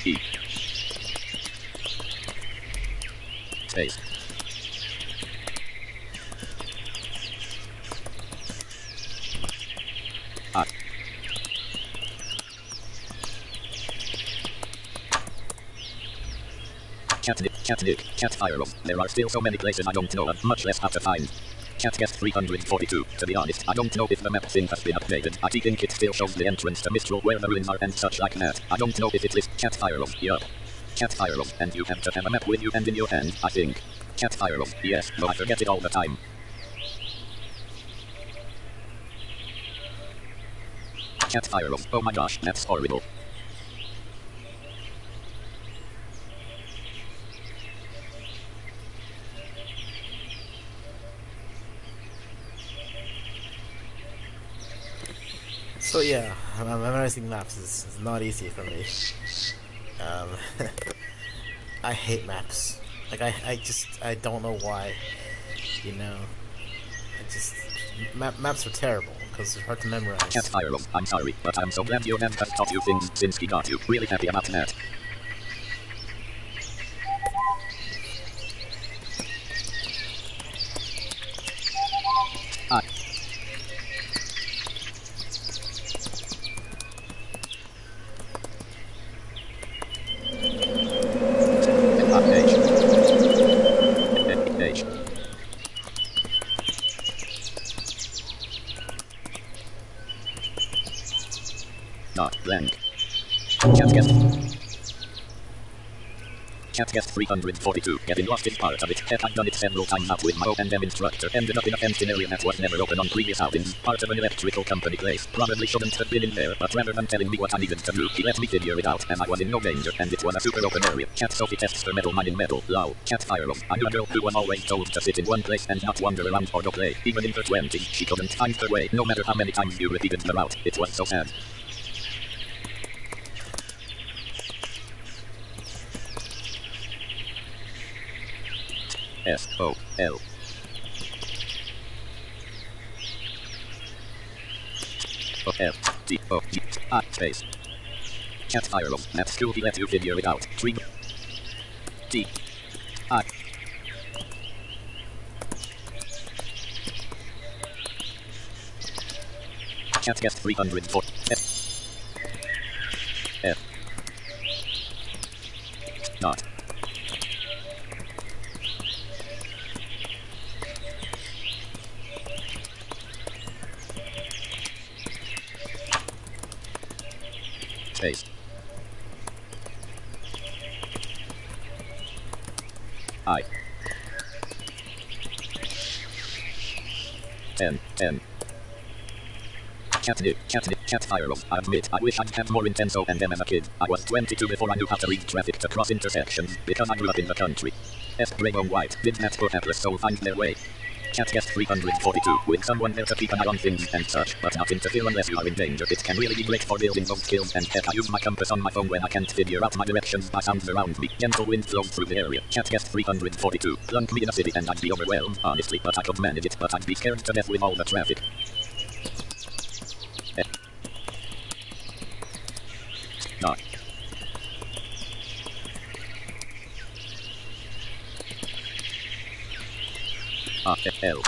E. Space. I. Cat fire off. There are still so many places I don't know of, much less how to find. Cat guest 342. To be honest, I don't know if the map thing has been updated. I think it still shows the entrance to Mistral where the ruins are and such like that. I don't know if it lists cat fire off. Yup. Cat fire off, and you have to have a map with you and in your hand, I think. Cat fire off, yes, though I forget it all the time. Cat fire off, oh my gosh, that's horrible. So yeah, memorizing maps is not easy for me. I hate maps. Like I don't know why. You know, maps are terrible because they're hard to memorize. Cat fire off, I'm sorry, but I'm so glad your dad has taught you things since he got you. Really happy about that. Not blank. Cat guest 342. Getting lost is part of it. Heck, I've done it several times out with my O&M instructor. Ended up in a fenced area that was never open on previous outings. Part of an electrical company place. Probably shouldn't have been in there, but rather than telling me what I needed to do, he let me figure it out, and I was in no danger, and it was a super open area. Cat Sophie tests for metal mining metal. Lol. Cat fire off. I knew a girl who was always told to sit in one place and not wander around or go play. Even in her 20s, she couldn't find her way, no matter how many times you repeated the route. It was so sad. S-O-L. O-F-D-O-G-I space. Cat fire off. At school he let you figure it out. Tree. D-I. Cat guest 304. F. Not. Space. I. 10. Cat fireworks. I admit, I wish I'd had more intenso and them as a kid. I was 22 before I knew how to read traffic to cross intersections, because I grew up in the country. F. Rainbow White. Did that poor hapless soul find their way? Cat guest 342. With someone there to keep an eye on things and such, but not interfere unless you are in danger. It can really be great for building those skills, and heck, I use my compass on my phone when I can't figure out my directions by sounds around me. Gentle wind flows through the area. Cat guest 342. Plunk me in a city and I'd be overwhelmed, honestly, but I could manage it, but I'd be scared to death with all the traffic. Not. L.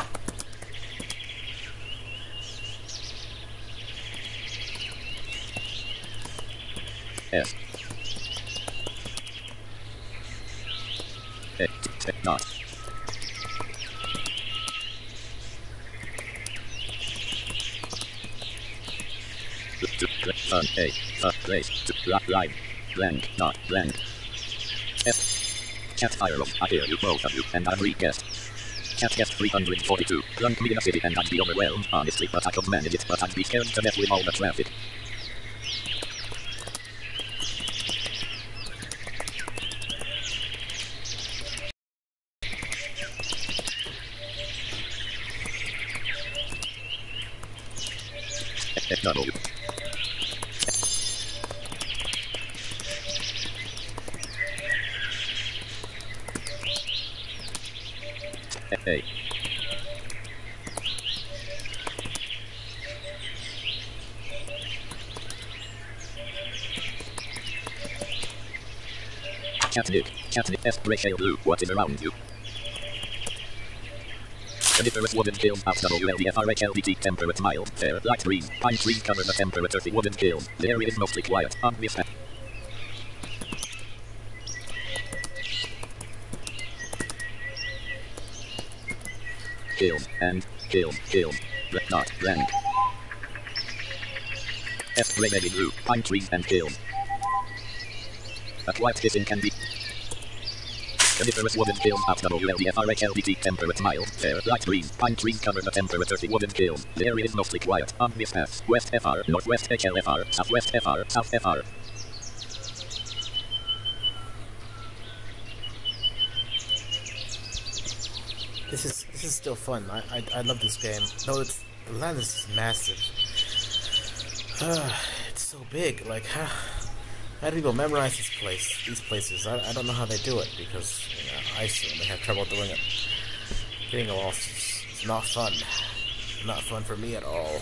S. Not. Fun A. Place. Ride. Blank. Not blank. F. Cat fireworks. I hear you, both of you, and I'm re-guessed. Cat guest 342. Plunk me in a city and I'd be overwhelmed, honestly, but I could manage it, but I'd be scared to death with all the traffic. W. A. Catnip, F. Ratio Blue, what is around you? Coniferous wooden kiln out WLDFRHLDT temperate mild, fair, light breeze, pine trees cover the temperate earthy wooden kiln. The area is mostly quiet, obvious. Kiln, not blank. F. Gray baby blue, pine trees and kiln. A quiet hissing can be. Coniferous wooden kiln out WLDFRHLDT temperate mild, fair, light breeze, pine trees cover the temperate earthy wooden kiln. The area is mostly quiet, obvious path, west FR, northwest HLFR, southwest FR, south FR. This is still fun. I love this game. Though the land is massive. It's so big. Like how do people memorize these places? I don't know how they do it because I certainly have trouble doing it. Getting lost is not fun. Not fun for me at all.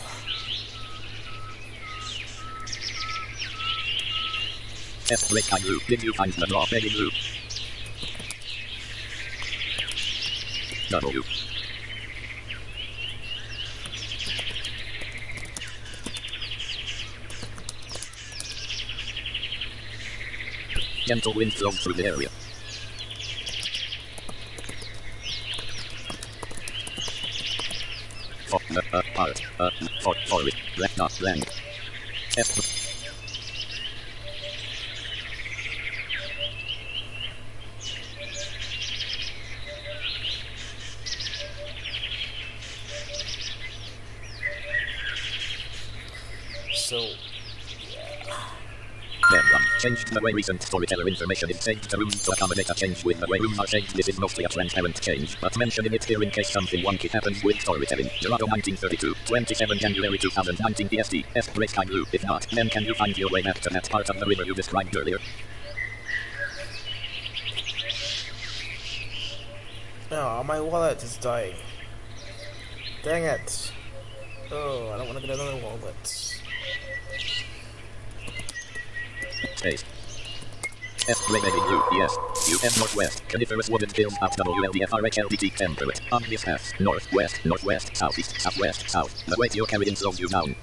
F. Great Sky Blue. Did you find the draw baby blue? W. Gentle wind flows through the area. For it, black not blank. F. So, changed the way recent storyteller information is changed to rooms to accommodate a change with the way rooms are changed. This is mostly a transparent change, but mentioning it here in case something wonky happens with storytelling. Gerardo 1932, 27 January 2019 PST, F. Great Sky Blue. If not, then can you find your way back to that part of the river you described earlier? oh, my wallet is dying. Dang it. Oh, I don't want to get another wallet. Space. F. Gray baby blue, yes. UM northwest, coniferous wooden kiln at WLDFRHLDT temperate. Obvious path, northwest, northwest, southeast, southwest, south. The weight you're carrying slows you down.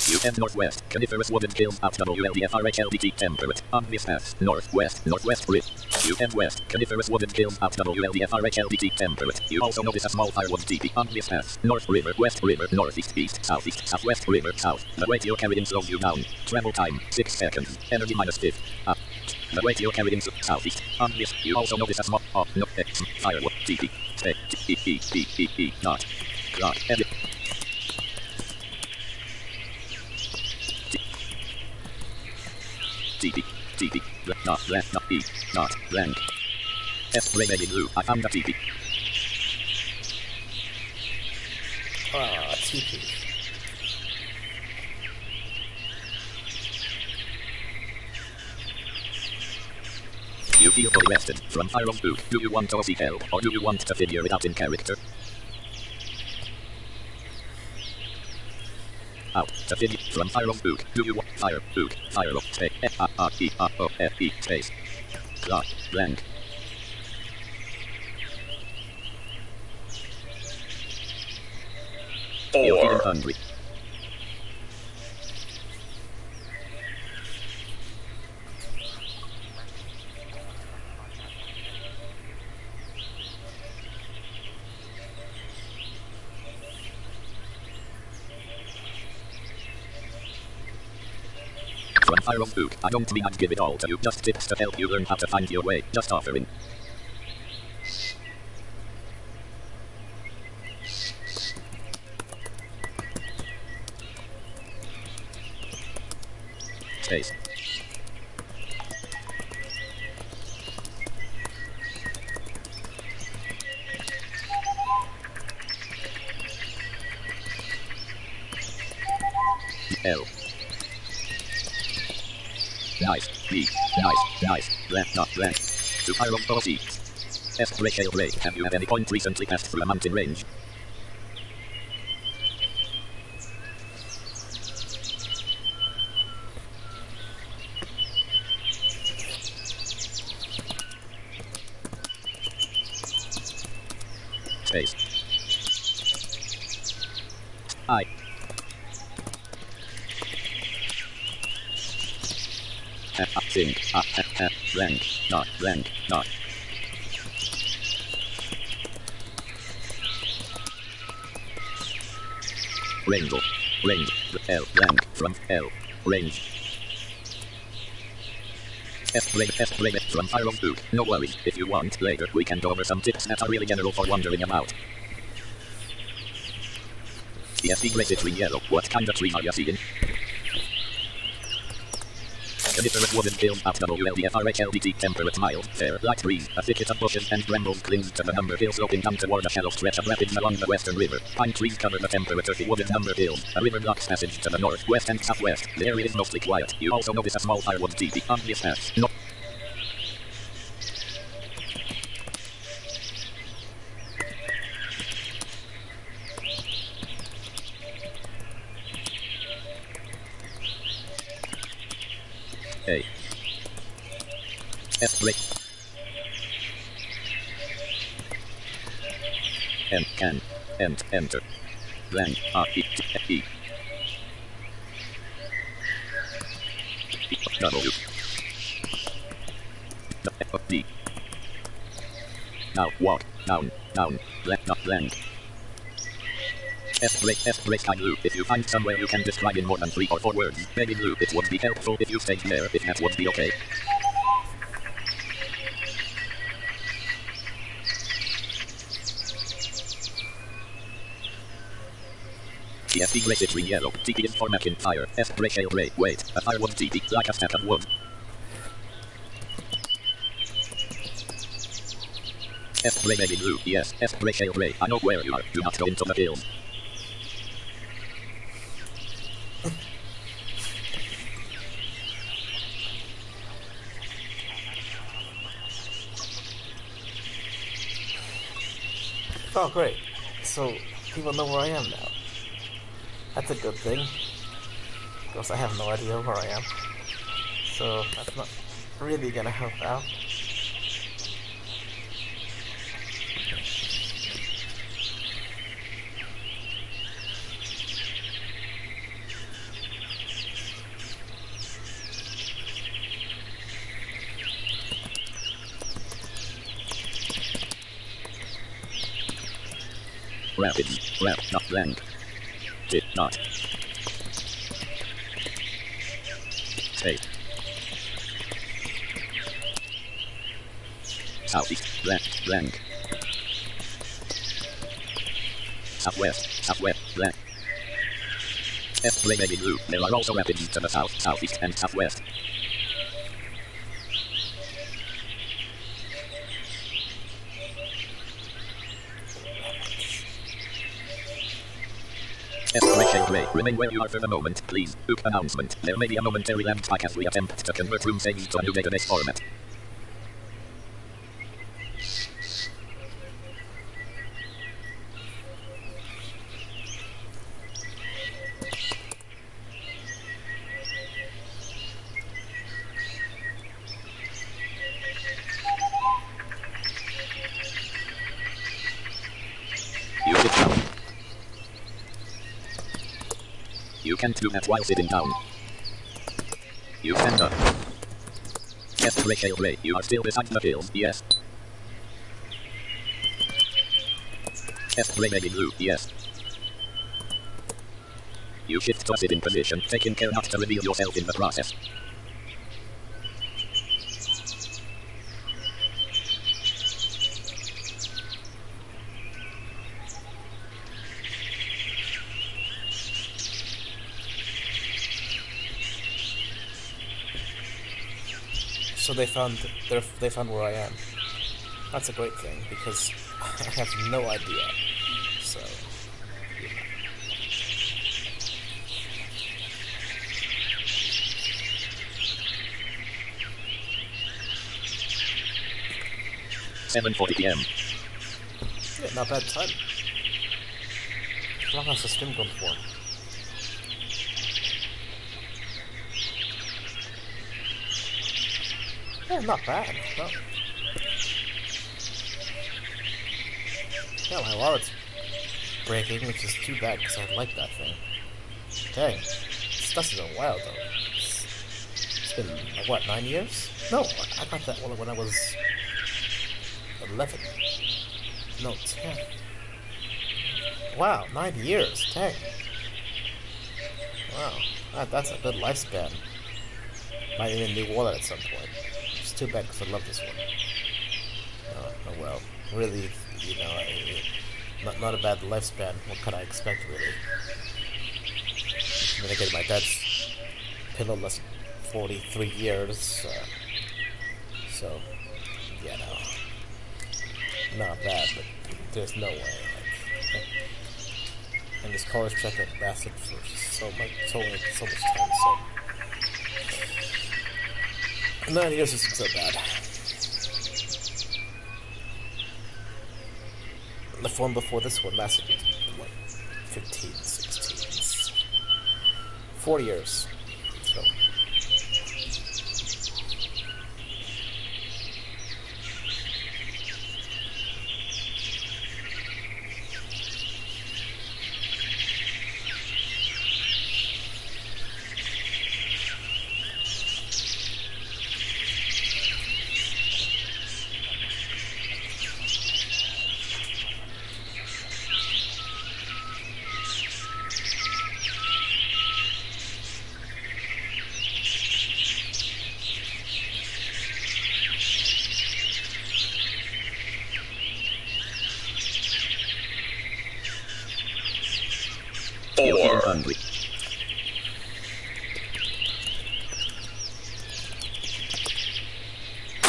You head northwest. Coniferous wooded hills out WLDFRHLDT temperate. Obvious path. Northwest. Northwest ridge. You head west. Coniferous wooded hills out WLDFRHLDT temperate. You also notice a small firewood teepee. Obvious path. North river. West river. Northeast. East. Southeast. Southwest river. South. The weight you're carrying slows you down. Travel time. 6 seconds. Energy -5. Up. The weight you're carrying southeast. Obvious. You also notice a small no firewood teepee. Not. Cloc. Edit. TP, not blank, not E, not blank. S-ray baby blue, I found a TP. TP. You feel fully rested from Fire's book. Do you want to seek help, or do you want to figure it out in character? Out. To figure from Fire's book. Do you want Fire book? Fire space F-R-E-R-O-F-E space. Cloc. Blank. You're feeling hungry. From Fire's book, I don't mean I'd give it all to you, just tips to help you learn how to find your way, just offering. Space. L. Nice, B, nice, blank, not blank. To Fire's policy. S-Ray, have you at any point recently passed through a mountain range? Space. I. Think. Blank. Not. Blank. Not. Rainbow. Range. L. Blank. From L. Range. S-Ray from Fire's book. No worries. If you want, later we can go over some tips that are really general for wandering about. Yes, big race tree yellow. What kind of tree are you seeing? Coniferous wooded hills at WLDFRHLDT temperate mild, fair, light breeze, a thicket of bushes and brambles clings to the number hill sloping down toward a shallow stretch of rapids along the western river. Pine trees cover the temperate earthy wooded number hills. A river blocks passage to the north, west and southwest. The area is mostly quiet. You also notice a small firewood teepee on this path. No. A. S-Ray. And can. And enter. Blank. R-E-T-E. W. D. Now walk. Down. Blank. Not blank. S-Ray sky blue. If you find somewhere you can describe in more than 3 or 4 words, baby blue, it would be helpful if you stayed there, if that would be okay. TSP gray citrine yellow. TP is for making fire. S-Ray shale gray. Wait. A firewood TP. Like a stack of wood. S-Ray baby blue. Yes. S-Ray shale gray. I know where you are. Do not go into the hills. Oh, great. So, people know where I am now. That's a good thing. Because I have no idea where I am. So, that's not really gonna help out. Rapids. Rap. Not blank. Did not. Stay. Southeast. Blank. Blank. Southwest. Southwest. Blank. Gray may be blue. There are also rapids to the south, southeast, and southwest. Gray. Remain where you are for the moment, please. Oop announcement. There may be a momentary lag spike as we attempt to convert room saves to a new database format. You can't do that while sitting down. You stand up. Yes, Ray. You are still beside the hills, yes. Yes, Ray may be blue, yes. You shift to a sitting position, taking care not to reveal yourself in the process. So they found where I am. That's a great thing because I have no idea. So yeah. 7:40 p.m. Yeah, not bad time. How long has the stream gone for? Yeah, not bad. No. Yeah, my wallet's breaking, which is too bad because I like that thing. Dang. This stuff is a while though. It's been, like, what, 9 years? No, I got that one when I was 11. No, 10. Wow, 9 years. Dang. Wow, that's a good lifespan. Might need a new wallet at some point. It's too bad because I love this one. Oh well, really, you know, not a bad lifespan. What could I expect, really? Then again, my dad's pillowless 43 years, so yeah, no, not bad, but there's no way. Like, and this college check had lasted for so much time. So 9 years isn't so bad. The phone before this one lasted like 15, 16, 4 years. So. You're hungry.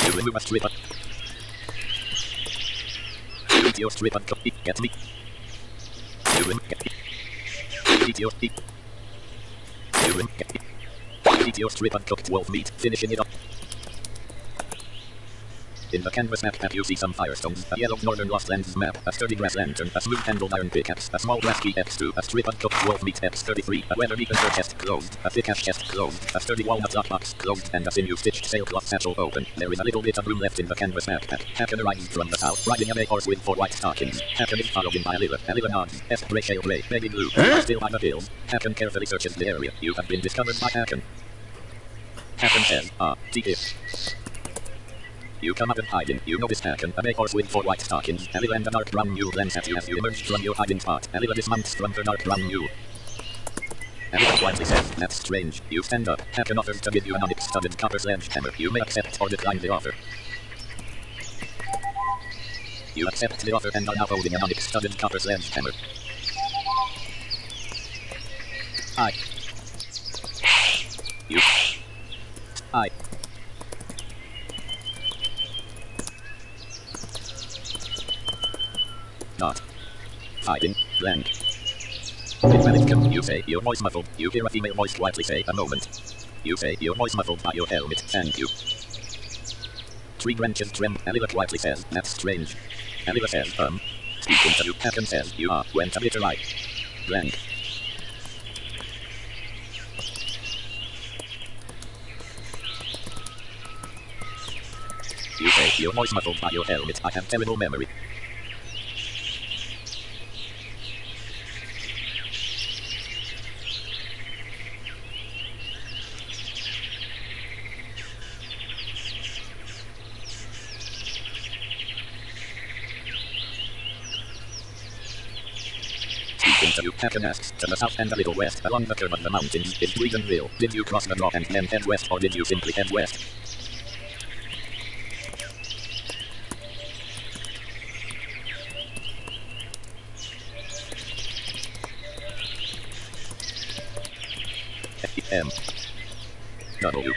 You remove a strip. Eat your strip and get me. You remove eat your eat. You remove eat your strip and cooked wolf meat, finishing it up. In the canvas map pack you see some firestones, a yellow northern lost lands map, a sturdy grass lantern, a smooth-handled iron pickaxe, a small brass key X2, a strip uncooked wolf meat X33, a weather beacon chest closed, a thick ash chest closed, a sturdy walnut lockbox closed, and a sinew-stitched sailcloth satchel open. There is a little bit of room left in the canvas map pack. Hacken arrives from the south, riding a bay horse with 4 white stockings. Hacken is followed by Alila nods, gray shale gray, baby blue, still by the hills. Hacken carefully searches the area. You have been discovered by Hacken. Hacken says, TF. You come out of hiding. You notice Hacken, a bay horse with 4 white stockings. Elila and a dark brown mule glance at you as you emerge from your hiding spot. Elila dismounts from her dark brown mule. Elila quietly says, that's strange. You stand up. Hacken offers to give you an onyx-studded copper sledgehammer. You may accept or decline the offer. You accept the offer and are now holding an onyx-studded copper sledgehammer. Hi. You. Hi. Not. Hiding. Blank. Welcome, you say, your voice muffled. You hear a female voice quietly say, a moment. You say, your voice muffled by your helmet. Thank you. Tree branches tremble. Elila quietly says, that's strange. Elila says, Speaking to you, Hacken says, you are, went a bit right. Blank. You say, your voice muffled by your helmet. I have terrible memory. You Hacken asks, to the south and a little west, along the curve of the mountains, is Breezenville. Did you cross the drop and then head west, or did you simply head west? M. W.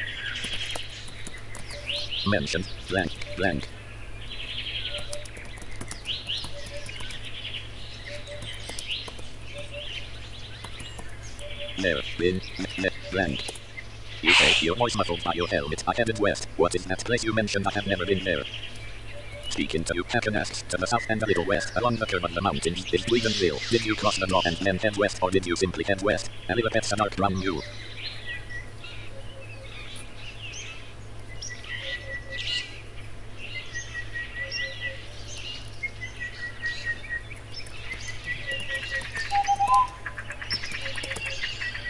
Mention, blank, blank. There, bin, blank. You say, your voice muffled by your helmet. I headed west. What is that place you mentioned? I have never been there. Speaking to you, Hacken asks, to the south and a little west, along the curve of the mountains, is Breezenville. Did you cross the drop and then head west, or did you simply head west? Elila pets a dark brown mule.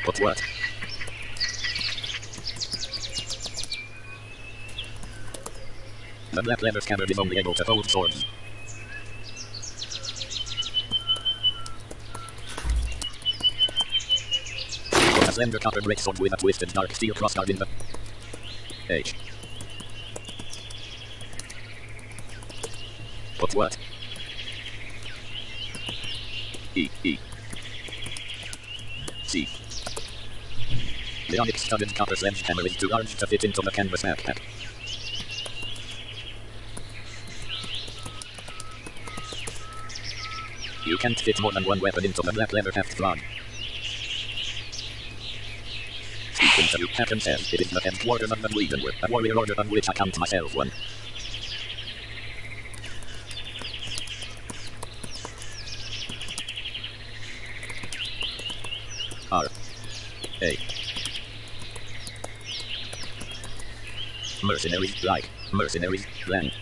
But what? The black leather scabbard is only able to hold swords. A slender copper greatsword with a twisted dark steel crossguard in the H. But what? E. C. The onyx-studded copper sledgehammer is too large to fit into the canvas backpack. You can't fit more than one weapon into the black leather haft rod. Speaking to you, Hacken says, it is the headquarters of the Breezenwood, a warrior order of which I count myself one. R. A. Mercenaries, like, mercenaries, blank.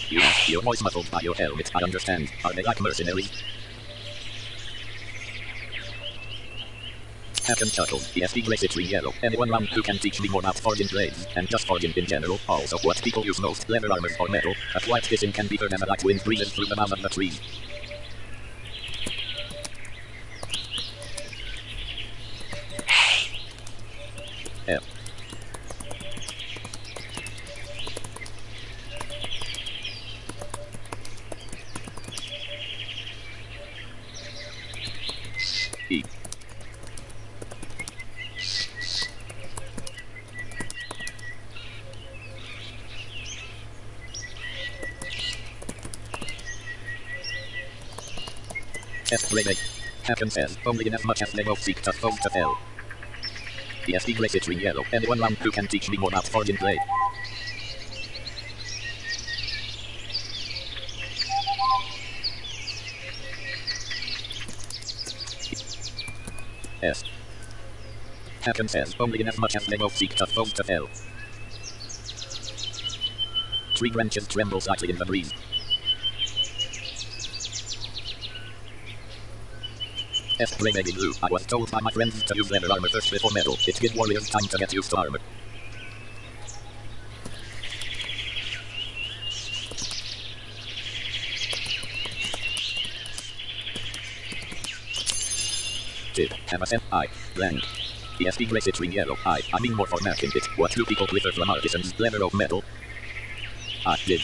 You have your voice muffled by your helmet, I understand. Are they like mercenaries? Hacken chuckled, yes, the grace tree yellow. Anyone round who can teach me more about forging blades, and just forging in general. Also, what people use most, leather armor or metal. A quiet hissing can be heard as a light wind breezes through the boughs of the trees. F. E. F. Hacken says, only in as much as they both seek to fold to tell. Yes, the grace tree yellow. Anyone round who can teach me more about forging blade. S. Hacken says, only in as much as they both seek to fold to tell. Tree branches tremble slightly in the breeze. S. Grey Baby Blue. I was told by my friends to use leather armor first before metal. It gives warriors time to get used to armor. Tip. MSN. I. Blank. ESP gray citrine yellow. I mean more for marking it. What do people prefer from artisans? Leather or metal? I did.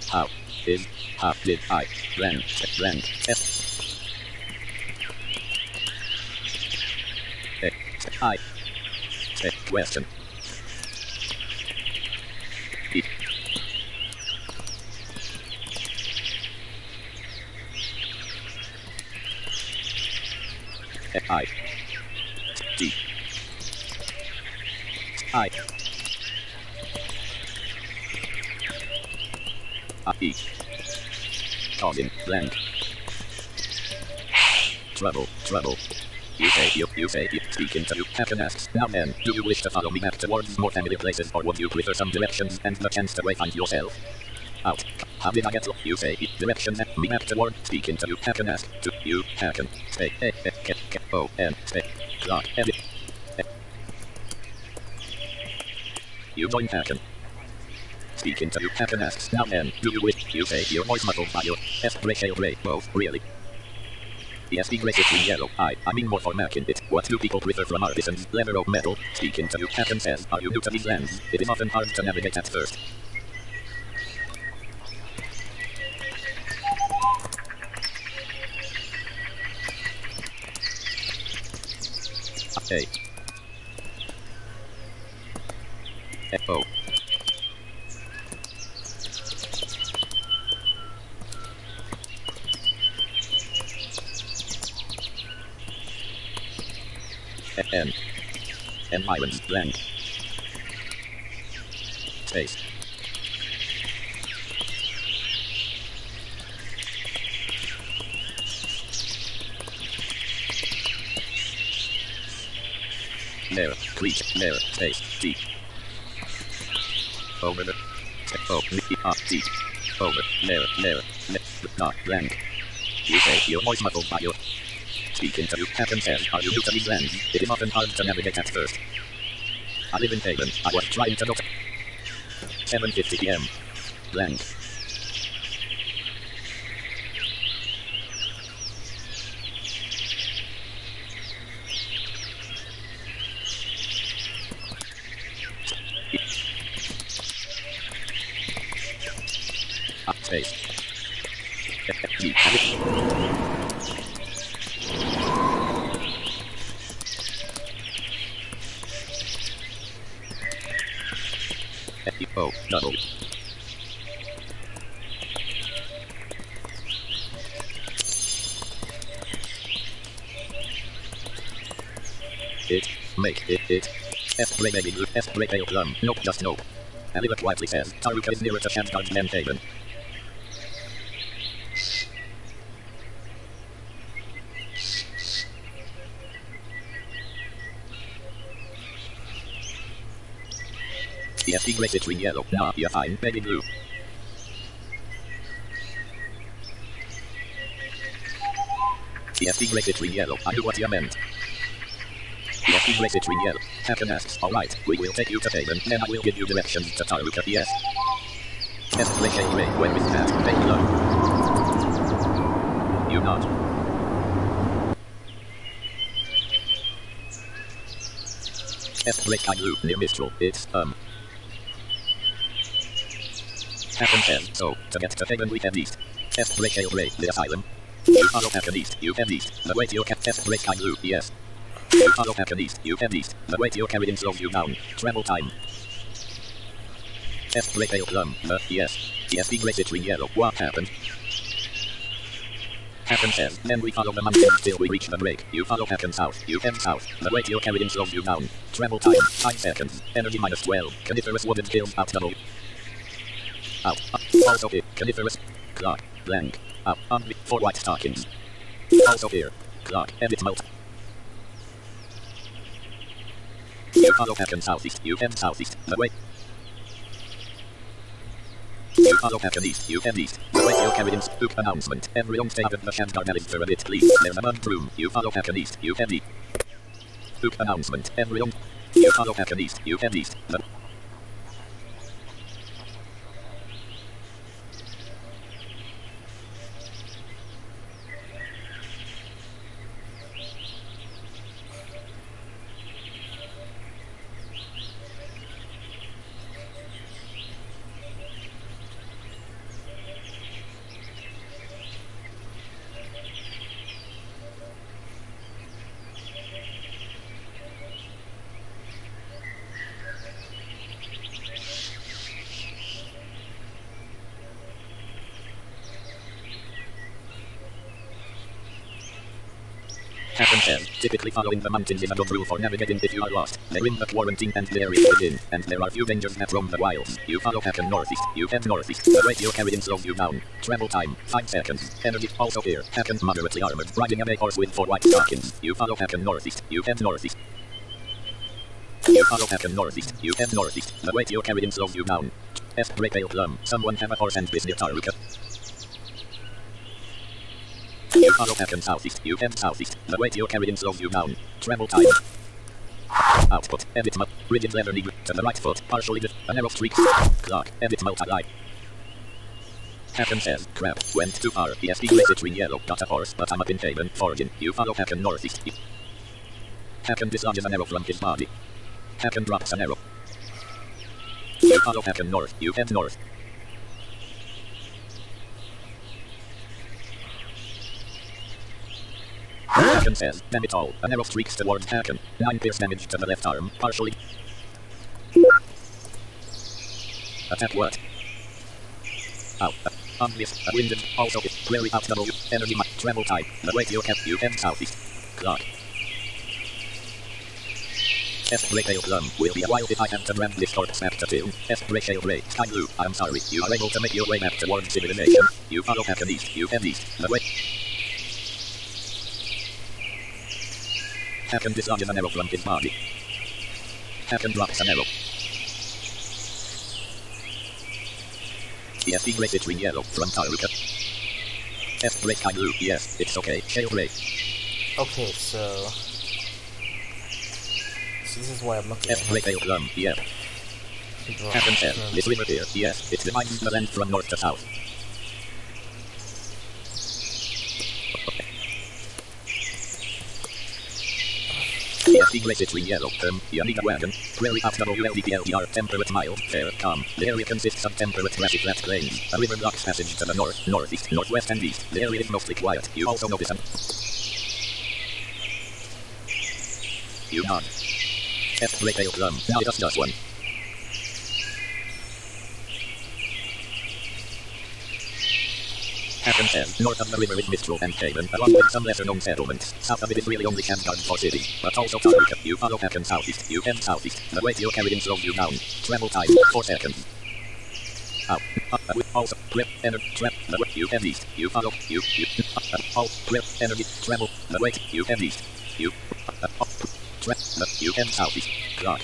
How? Is. How did I? Blank. Blank. S. I. Question. E. I. D. I. E. Causing blank. Trouble. You say, speaking to you, Captain asks, now then, do you wish to follow me back towards more familiar places, or would you prefer some directions and the chance to find yourself? Out. How did I get lost? You say, directions and me back toward, speaking to you, Captain asks, to you, Captain, say, O-N, say, Cloc, edit. You join Captain. Speaking to you, Captain asks, now then, do you wish, you say, your voice muffled by your S-gray, both, really. ESP gray citrine yellow. I mean more for marking it. What do people prefer from artisans? Leather or metal? Speaking to you, Captain says, are you new to these lands? It is often hard to navigate at first. A. O. N. Environs blank. Space. Layer, creature, layer, space, D. Over the. D. Over, layer, not blank. You say your voice muffled by your. Speaking to you, Captain says, are you new to these lands? It is often hard to navigate at first. I live in Haven. I was trying to look. 7:50 p.m. Blank. Space. O double. It make it. S gray baby blue. S gray pale plum. Nope, just nope. Aliva quietly says, Taruka is nearer to Shamgard than Haven. ESP gray citrine yellow. Nah, you're fine, baby blue. ESP gray citrine yellow. I knew what you meant. ESP gray citrine yellow. Captain asks, alright, we will take you to Haven, then I will give you directions to Taruka, yes. S gray shade gray, where is that, baby blue? You not. S gray sky blue, near Mistral, it's, Captain says, so, to get to Haven we head east. S gray shale gray, the asylum. You follow Captain east, you head east. The way to your S gray sky blue, yes. You follow Captain east, you head east. The way to your carrying slows you down. Travel time. S gray pale plum, yes. ESP gray citrine yellow, what happened? Captain says, then we follow the mountains till we reach the break. You follow Captain south, you head south. The way to your carrying slows you down. Travel time, 5 seconds. Energy minus 12. Coniferous wooden kills out double. Out. Also here. Coniferous. Cloc. Blank. Out. On 4 white stockings. Also here. Cloc. Edit mode. You follow Captain southeast. You head southeast. The way. You follow Captain east. You head east. The way to your carrying scoop announcement. Everyone stay out of the Shamgar Valley for a bit, please. There's a mud room. You follow Captain east. You head east. Scoop announcement. Everyone. You follow Captain east. You head east. The Happen says, typically following the mountains is a good rule for navigating if you are lost. They're in the quarantine and the area within, and there are few dangers that roam the wilds. You follow Happen northeast, you head northeast. The weight you're carrying slows you down. Travel time, 5 seconds. Energy also here. Happen moderately armored, riding a bay horse with 4 white stockings. You follow Happen northeast, you head northeast. You follow Happen northeast, you head northeast. The weight you're carrying slows you down. F. Grey Pale Plum, someone have a horse and is near Taruka. You follow Happen southeast, you head southeast. The weight you're carrying slows you down. Travel time. Output, edit map, rigid leather knee, to the right foot, partially a narrow streak. Cloc, edit multi-eye. Happen says, crap, went too far, ESP visit green yellow, got a horse, but I'm up in Haven, foraging. You follow Happen northeast. Happen dislodges an arrow from his body. Happen drops an arrow. You follow Happen north, you head north. Hacken says, damn it all, an arrow streaks towards Hacken. 9 pierce damage to the left arm, partially. Attack what? Ow. Obvious, a winded, also hit, query out W, energy might, travel type, the weight you head southeast. Cloc. S. Grey Pale Plum will be a while if I have to brand this corpse back to tune. S. Grey Pale Grey, Sky Blue, I'm sorry, you are able to make your way back towards civilization. You follow Hacken east, you head east, the way. Hacken dislodges an arrow from his body. Hacken drops an arrow. ESP Grey Citrine Yellow from Taruka. F. Grey Sky Blue, yes, it's okay, Shale Grey. Okay, so this is why I'm looking F. Grey Pale Plum, yeah. Hacken says, this river here, yes, it divides the land from north to south. ESP Grey Citrine Yellow, you need a wagon. Query out WLDPLGR, temperate mild, fair, calm. The area consists of temperate grassy flat plains. A river blocks passage to the north, northeast, northwest and east. The area is mostly quiet. You also notice a... You nod. F. Grey Pale Plum, now just one. Happen says, north of the river is Mistral and Haven, along with some lesser-known settlements. South of it is really only Shandgarden for city, but also Taruka. You follow Happen southeast, you head southeast. The weight you're carrying slows you down. Travel time, 4 seconds. Ow. Also, clip, energy, trap, the weight you head east. You follow, all, clip, energy, travel, the weight you head east. You, trap, you head southeast. Cloc.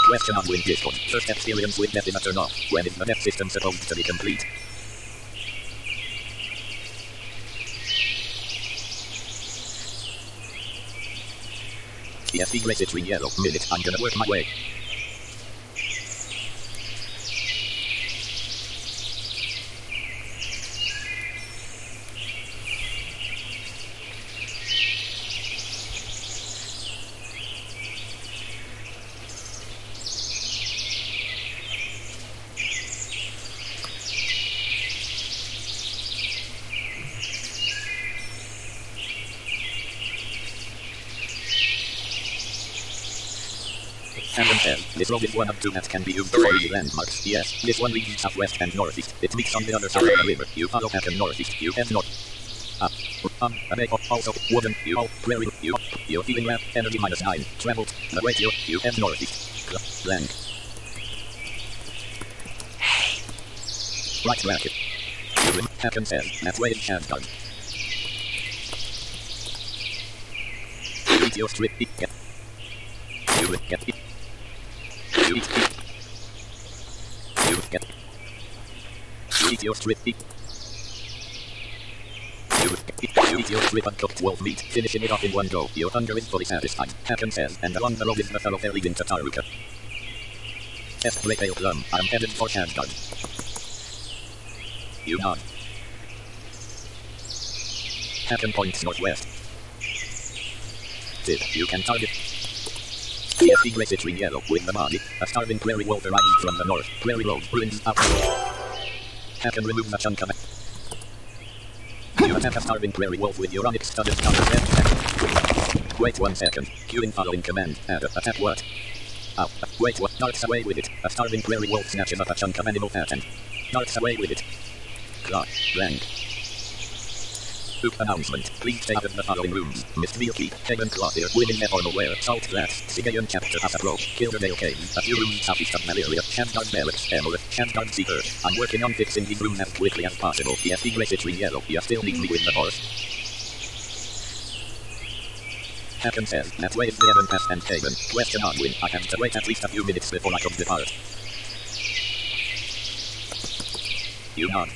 Question on Win Discord. First experience with death in a turn off. When is the death system supposed to be complete? ESP Grey Citrine Yellow, minute, I'm gonna work my way. Happen says, this road is one of 2 that can be used for the landmarks. Yes, this one leads southwest and northeast. It meets on the other side of the river. You follow Happen northeast. You head north. Up. A bay also wooden. You all prairie. You're feeling wrapped. Energy -9. Traveled. The weight you head northeast. Blank. Right bracket. Happen says, that way is Shandgarden. Eat your strip. You will get it. You eat your strip. You eat your strip uncooked wolf meat, finishing it off in one go. Your hunger is fully satisfied. Happen says, and along the road is the thoroughfare leading to Taruka. F. Grey Pale Plum, I'm headed for Shandgarden. You nod. Happen points northwest. Tip, you can target. ESP Grey Citrine Yellow with the body. A starving prairie wolf arrives from the north. Prairie road, ruins out. Happen removes a chunk of it. You attack a starving prairie wolf with your onyx-studded counter. Wait 1 second. Queuing following command. Attack what? Ow. Wait what? Darts away with it. A starving prairie wolf snatches up a chunk of animal fat and darts away with it. Cloc. Blank. Oop announcement. Please stay out of the following rooms. Missed meal key. Haven Cloc here. Winning formal wear. Salt glass. Sigayan chapter as approach. Kilderdale Cave. A few rooms southeast of Malaria. Shandard Barracks. Emerald. Shandard Seeker. I'm working on fixing these rooms as quickly as possible. Yes, the grey between yellow. You still need me with the horse. Hacken says, that way is the Evan Pass and Haven. Question on win. I have to wait at least a few minutes before I come depart. You nod.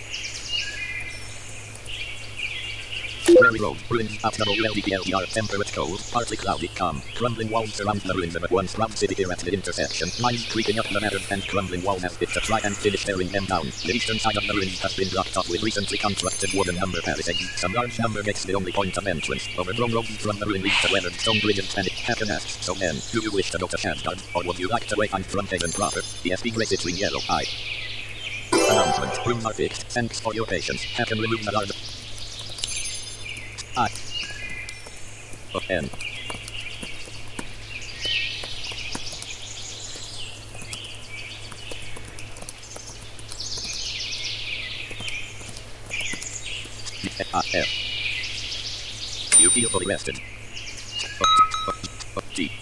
Prairie Road, ruins after WLDPLDR, temperate cold, partly cloudy, calm. Crumbling walls surround the ruins of a once proud city here at the intersection. Mines creeping up the ladder and crumbling walls as if to try and finish tearing them down. The eastern side of the ruins has been blocked off with recently constructed wooden number palisades. Some large number makes the only point of entrance. Overgrown roads from the ruin lead to weathered stone bridges and Hacken asks, so men, do you wish to go to Shandard, or would you like to wait from Haven proper? Yes, be grey between yellow, I. Announcement, rooms are fixed, thanks for your patience. Hacken remove the large I. N. F. You feel fully rested. G.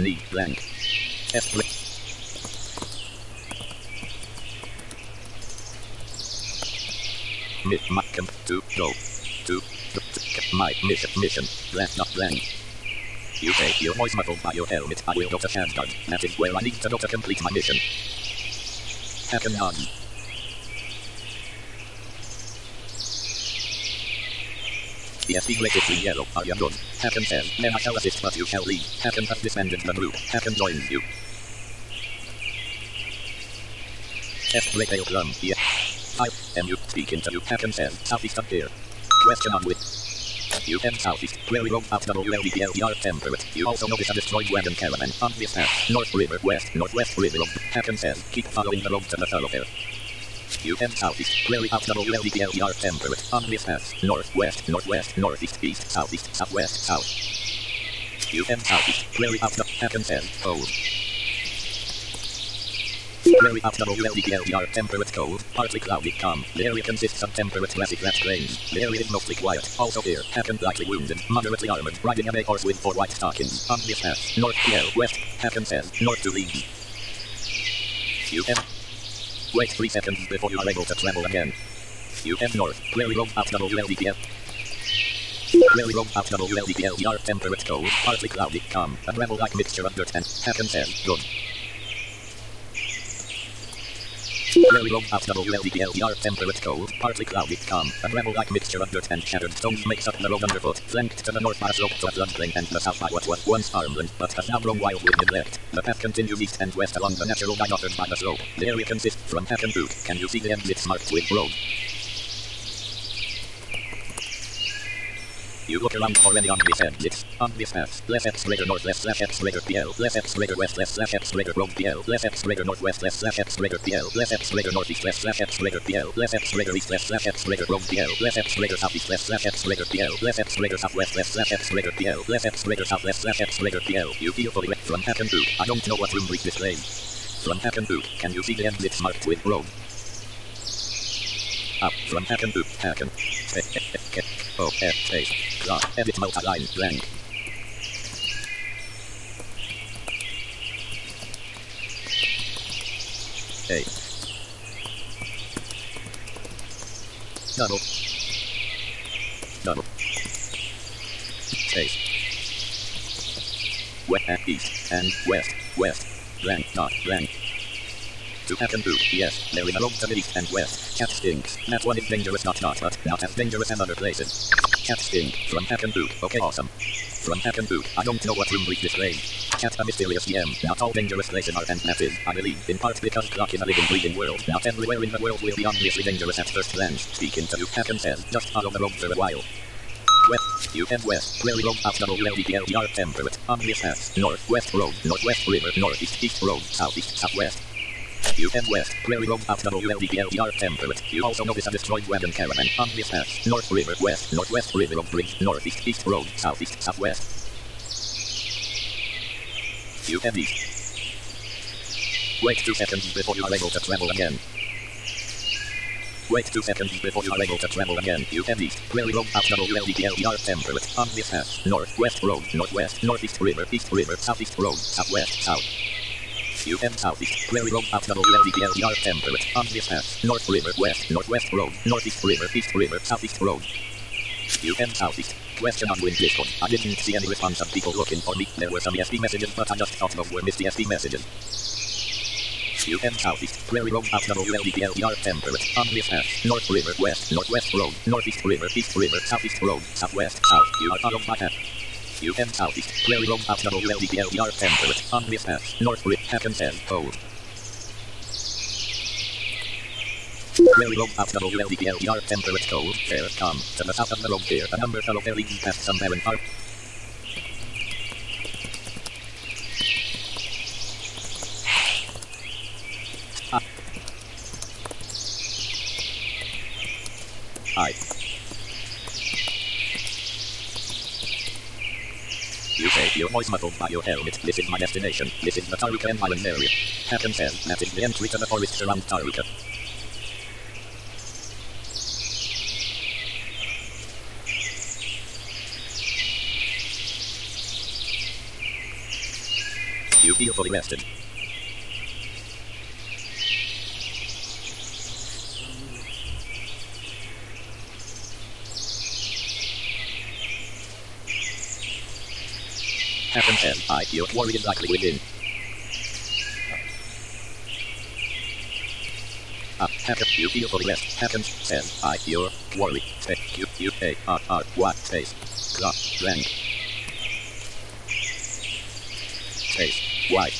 Knee blank. F. Come to go. To my mission, blank not blank. You say your voice muffled by your helmet. I will go to Shandard. That is where I need to go to complete my mission. Hacken nods. Yes, the grey between yellow. Are you good? Hacken says, then I shall assist but you shall leave. Hacken has disbanded the group. Hacken joins you. F. Grey Pale Plum. Yeah. I am you speaking to you. Hacken says, southeast of here. Question on with. You head southeast, Prairie Road out WLDPLDR temperate. You also notice a destroyed wagon caravan on this path. North River West, Northwest River Road. Hacken says, keep following the road to the thoroughfare. You head southeast, Prairie out WLDPLDR temperate. On this path. Northwest, Northwest, Northeast, East, Southeast, Southwest, South. You head southeast, Prairie out Hacken says, cold. Prairie out WLDPLDR temperate cold, partly cloudy, calm. The area consists of temperate classic flat plains. The area is mostly quiet. Also here, Hacken lightly wounded, moderately armored, riding a bay horse with 4 white stockings. On this path, north PL, west, Hacken says, north to lead. You head. Wait 3 seconds before you are able to travel again. You head north, Prairie Road out WLDPL. Prairie Road out WLDPLDR temperate cold, partly cloudy, calm. A gravel-like mixture of dirt and Hacken says, good. Prairie Road out WLDPLDR temperate cold, partly cloudy, calm. A gravel-like mixture of dirt and shattered stones makes up the road underfoot. Flanked to the north by a slope to a floodplain and the south by what was once farmland, but has now grown wild with neglect. The path continues east and west along the natural line offered by the slope. The area consists from Hacken Book. Can you see the exits marked with road? You look around for any obvious exits. On this path, left X greater north left slash X greater PL, left X greater west left slash X greater road PL, left X greater northwest left slash X greater PL, left X greater northeast left slash X greater PL, left X greater east left slash X greater road PL, left X greater southeast left slash X greater PL, left X greater southwest left slash X greater PL, left X greater south left slash X greater PL. You feel fully wet from Hacken Book. I don't know what room reach displays. From Hacken Book, can you see the exits marked with road? Up from Hacken Book, Hacken. O F space. Cloc. Edit multi-line blank. A. Double. Double. Space. West and east and west. West. Blank. Not blank. To Hacken Book, yes, there is a road to the east and west. Cat stinks. That one is dangerous, but not as dangerous as other places. Cat stink. From Hacken Book. Okay, awesome. From Hacken Book. I don't know what room reach displays. Cat a mysterious DM. Not all dangerous places are, and that is, I believe, in part because Cloc is a living, breathing world. Not everywhere in the world will be obviously dangerous at first glance. Speaking to you, Hacken says, just follow the road for a while. West, you head west, Prairie Road out WLDPLDR temperate, on this path, northwest road, northwest river, northeast, east road, southeast, southwest. You head west, Prairie Road out WLDPLDR temperate. You also notice a destroyed wagon caravan on this path. North River West, Northwest River Road Bridge, Northeast East Road, Southeast Southwest. You head east. Wait 2 seconds before you are able to travel again. Wait 2 seconds before you are able to travel again. You head east. Prairie Road out WLDPLDR temperate. On this path. North, west road, northwest, northeast river, southeast road, southwest, south. You head southeast. Prairie Road out WLDPLDR temperate. On this path. North river, west, northwest road, northeast river, southeast road. You head southeast. Question on Win Discord. I didn't see any response of people looking for me. There were some ESP messages, but I just thought those were missed ESP messages. You head southeast. Prairie Road out WLDPLDR temperate. On this path. North river, west, northwest road, northeast river, southeast road, southwest, south. You are followed by path. You head southeast. Prairie Road out WLDPLDR temperate. On this path. North river, Hacken says, cold. Prairie Road out WLDPLDR temperate cold. Fair, come. To the south of the road here, a number fellow fair leads past some barren farm. Hi. You say your voice muffled by your helmet. This is my destination. This is the Taruka Island area. Hacken says that is the entry to the forests around Taruka. You feel fully rested. Happen says, your quarry is likely within. Happen, you feel fully rest. Happen says, your quarry. Q-U-A-R-R-Y space. Cloc, rank. Space, Y.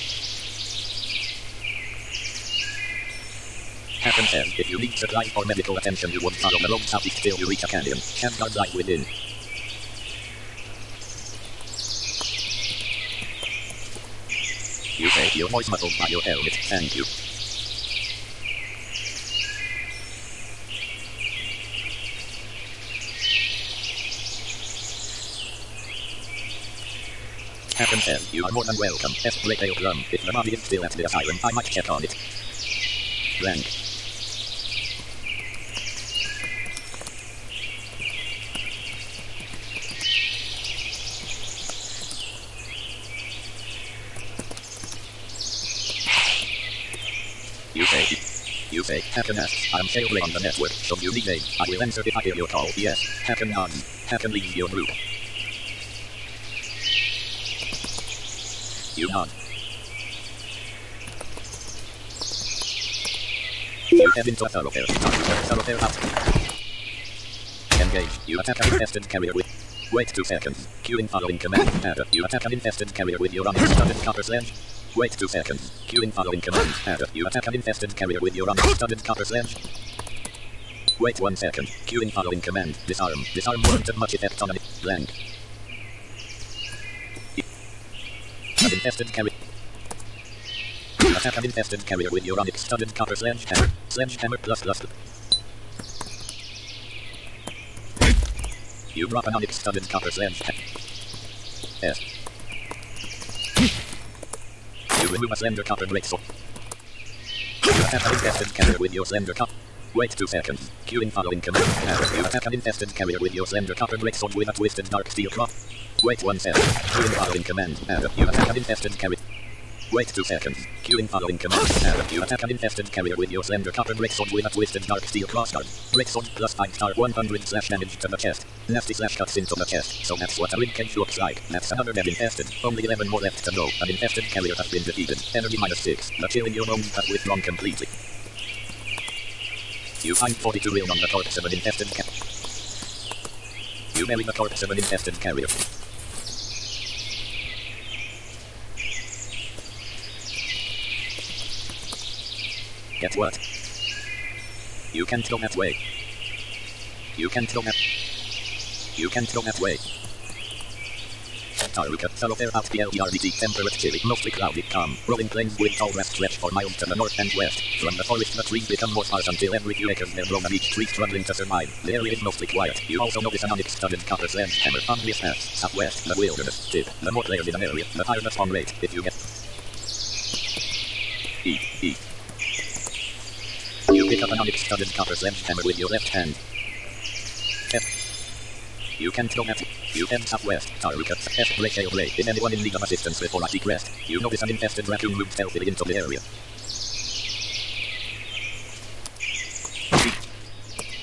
Happen says, if you need supplies or medical attention, you would follow the road southeast till you reach a canyon. Shamgar lies within. You say your voice muffled by your helmet. Thank you. Happen says you are more than welcome. S-Break Drum. If the body is still at the asylum, I might check on it. Rank. You say, Hacken asks, I'm sailing on the network, should you need aid? I will answer if I hear your call, yes. Hacken nods. Hacken leaves your group. You nod. You head into a thoroughfare. Thoroughfare out. Engage. You attack an infested carrier with... Wait 2 seconds. Queuing following command. Adder. You attack an infested carrier with your unstudded copper sledge. Wait 2 seconds. Queuing following command. Adder. You attack an infested carrier with your unstudded copper sledge. Wait 1 second. Queuing following command. Disarm. Disarm won't have much effect on it. Blank. An infested carrier. Attack an infested carrier with your unstudded copper sledgehammer. Sledgehammer plus. You drop an unstudded copper sledgehammer. S. You remove a slender copper breaksword. You attack an infested carrier with your slender copper. Wait 2 seconds. Queuing following command. You attack an infested carrier with your slender copper breaksword with a twisted dark steel claw. Wait 1 second. Queuing following command. You attack an infested carrier. Wait 2 seconds. Queuing following command. You attack an infested carrier with your slender copper breaksword with a twisted dark steel crossguard. Breaksword plus 5 100 slash damage to the chest. Nasty slash cuts into the chest. So that's what a ribcage looks like. That's another dead infested. Only 11 more left to go. An infested carrier has been defeated. Energy -6. The chill in your bones has withdrawn completely. You find 42 real on the corpse of an infested carrier. You bury the corpse of an infested carrier. Get what? You can't go that way. You can't go that... You can't go that way. Taruka, thoroughfare out PLDRDT, temperate chilly, mostly cloudy, calm, rolling plains with tall grass stretch for miles to the north and west. From the forest the trees become more sparse until every few acres they're grown and each tree struggling to survive. The area is mostly quiet. You also notice an onyx-studded copper sledgehammer on this path, southwest, the wilderness. Tip, the more players in an area, the higher the spawn rate. If you get... Pick up an onyx-studded copper sledgehammer with your left hand. F. You can go at. You can southwest. Taruka. F. Rachel Ray. Is anyone in need of assistance before I seek rest? You notice an infested raccoon moved stealthily into the area.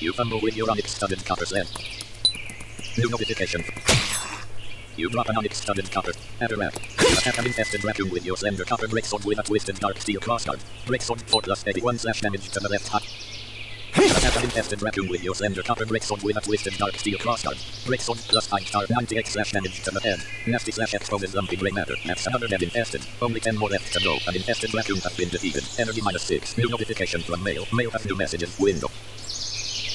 You fumble with your onyx-studded copper sled. New notification. You drop an onyx-studded copper. Atarac. You attack an infested raccoon with your slender copper greatsword with a twisted dark steel crossguard. Greatsword 4+81 damage to the left eye. You attack an infested raccoon with your slender copper greatsword with a twisted dark steel crossguard. Greatsword +5 98 damage to the head. Nasty exposes lumpy gray matter. That's another head infested. Only 10 more left to go. An infested raccoon has been defeated. Energy -6. New notification from mail. Mail has new messages. Window.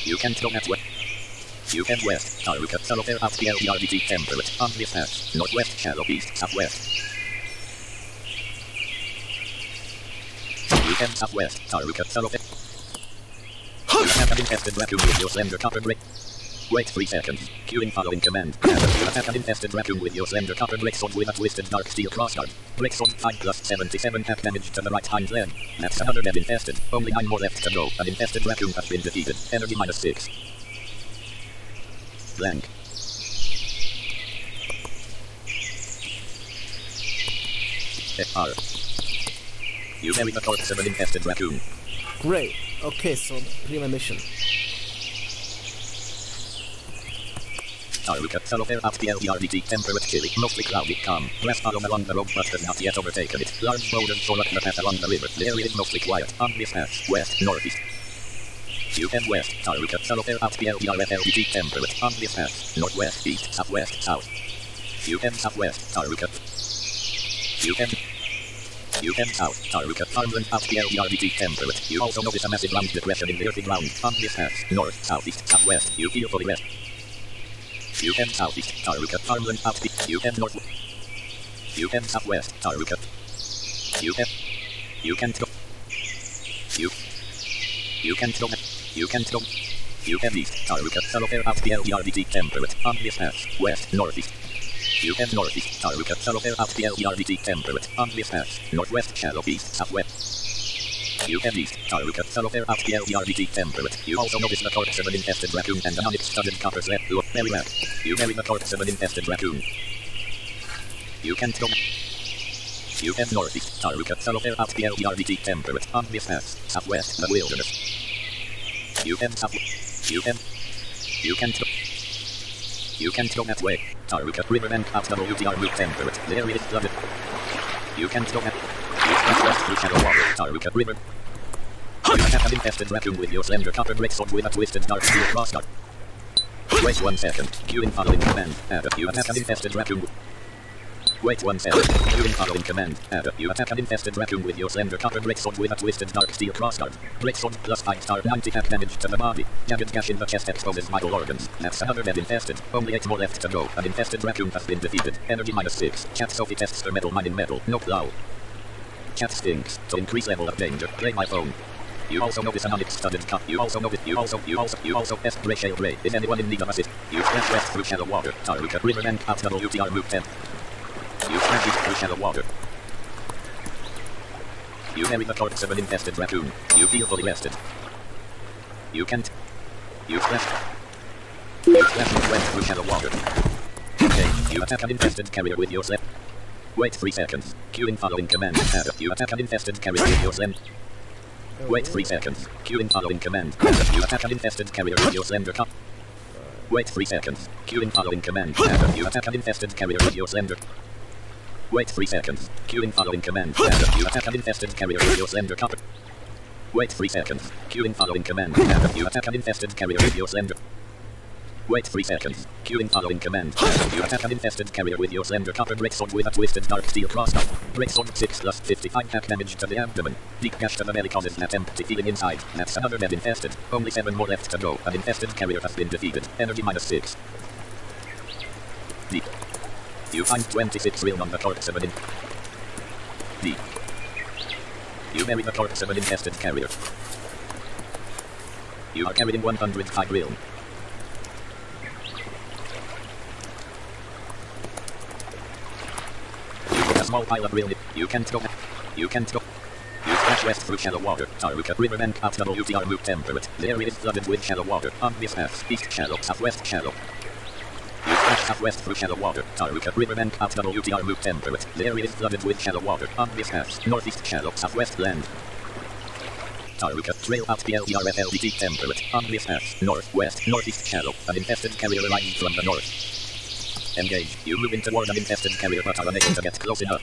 You can't go that way. You head west. Taruka. Thoroughfare out PLDRDT temperate. Obvious path. Northwest. Shallow east. Southwest. You head southwest. Taruka. Thoroughfare. You attack an infested raccoon with your slender copper great. Wait 3 seconds. Queuing following command. You attack an infested raccoon with your slender copper greatsword with a twisted dark steel crossguard. Greatsword 5+77 half damage to the right hind leg. That's another dead infested. Only 9 more left to go. An infested raccoon has been defeated. Energy -6. Blank. FR. You bury the corpse of an infested raccoon. Great. Okay, so prima mission. Taruka. Thoroughfare out PLDRDT temperate chilly. Mostly cloudy. Calm. Press bottom along the road but has not yet overtaken it. Large boulders block the path along the river. The area is mostly quiet. Obvious path. West. Northeast. You head west. Taruka. Thoroughfare out PLDRFLDT temperate. Obvious path. Northwest. East. Southwest. South. You head southwest. Taruka. You head south. Taruka. Farmland out PLDRDT temperate. You also notice a massive round depression in the earthy ground. Obvious path. North. Southeast. Southwest. You feel fully rest. You head southeast. Taruka. Farmland out. You head north. You head southwest. Taruka. You can't go. You can't go. You can't go. You head east. Taruka. Thoroughfare out PLDRDT temperate. Obvious path. West. Northeast. You head northeast. Taruka. Thoroughfare out PLDRDT temperate. Obvious path. Northwest. Shallow east. Southwest. You head east. Taruka. Thoroughfare out PLDRDT temperate. You also notice the corpse of an infested raccoon and an onyx-studded copper sled. Look very well. You bury the corpse of an infested raccoon. You can't go. You head northeast. Taruka. Thoroughfare out PLDRDT temperate. Obvious path. Southwest. The wilderness. You head south. You can't go. You can't go that way. Taruka. Riverbank out WTR route temperate. The area is flooded. You can't go that. You press west through shallow water. Taruka. River. You attack an infested raccoon with your slender copper greatsword with a twisted dark steel crossguard. Wait 1 second. Queuing following command. You attack an infested raccoon. Wait 1 second. Queuing following command. You attack an infested raccoon with your slender copper greatsword with a twisted dark steel crossguard. Greatsword +5 90 half damage to the body. Jagged gash in the chest exposes vital organs. That's another dead infested. Only 8 more left to go. An infested raccoon has been defeated. Energy -6. Chat Sophie tests for metal mining metal. No plow. Chat stinks. To increase level of danger. Play my phone. You also notice an onyx-studded cup. You also F. Rachel Ray. Is anyone in need of assist? You splash west through shallow water. Taruka. Riverbank out WTR route 10. You splash east through shallow water. You bury the corpse of an infested raccoon. You feel fully rested. You can't. You splash west through shallow water. Okay. You attack an infested carrier with your sled. Wait 3 seconds. Queuing following command. You attack an infested carrier with your sled. Wait 3 seconds. Queuing following command. You attack an infested carrier with your slender cup. Wait 3 seconds. Queuing following command. You attack an infested carrier with your slender. Wait 3 seconds. Queuing following command. You attack an infested carrier with your slender copper. Wait 3 seconds. Queuing following command. You attack an infested carrier with your slender. Wait 3 seconds. Queuing following command. You attack an infested carrier with your slender copper greatsword with a twisted dark steel crossguard. Greatsword 6+55 half damage to the abdomen. Deep gash to the belly causes that empty feeling inside. That's another dead infested. Only 7 more left to go. An infested carrier has been defeated. Energy -6. Deep. You find 26 real on the corpse of an Deep. You bury the corpse of an infested carrier. You are carrying 105 real. You put a small pile of real. You can't go. You can't go. You splash southwest through shallow water. Taruka riverbank at WTR move temperate. The area is flooded with shallow water. On this path, east shallow, southwest shallow. Use path southwest through shallow water. Taruka riverbank at WTR move temperate. The area is flooded with shallow water. On this path, northeast shallow, southwest land. Taruka trail at PLDRF LDT temperate. On this path, northwest, northeast shallow. An infested carrier arriving from the north. Engage. You move in toward an infested carrier but are unable to get close enough.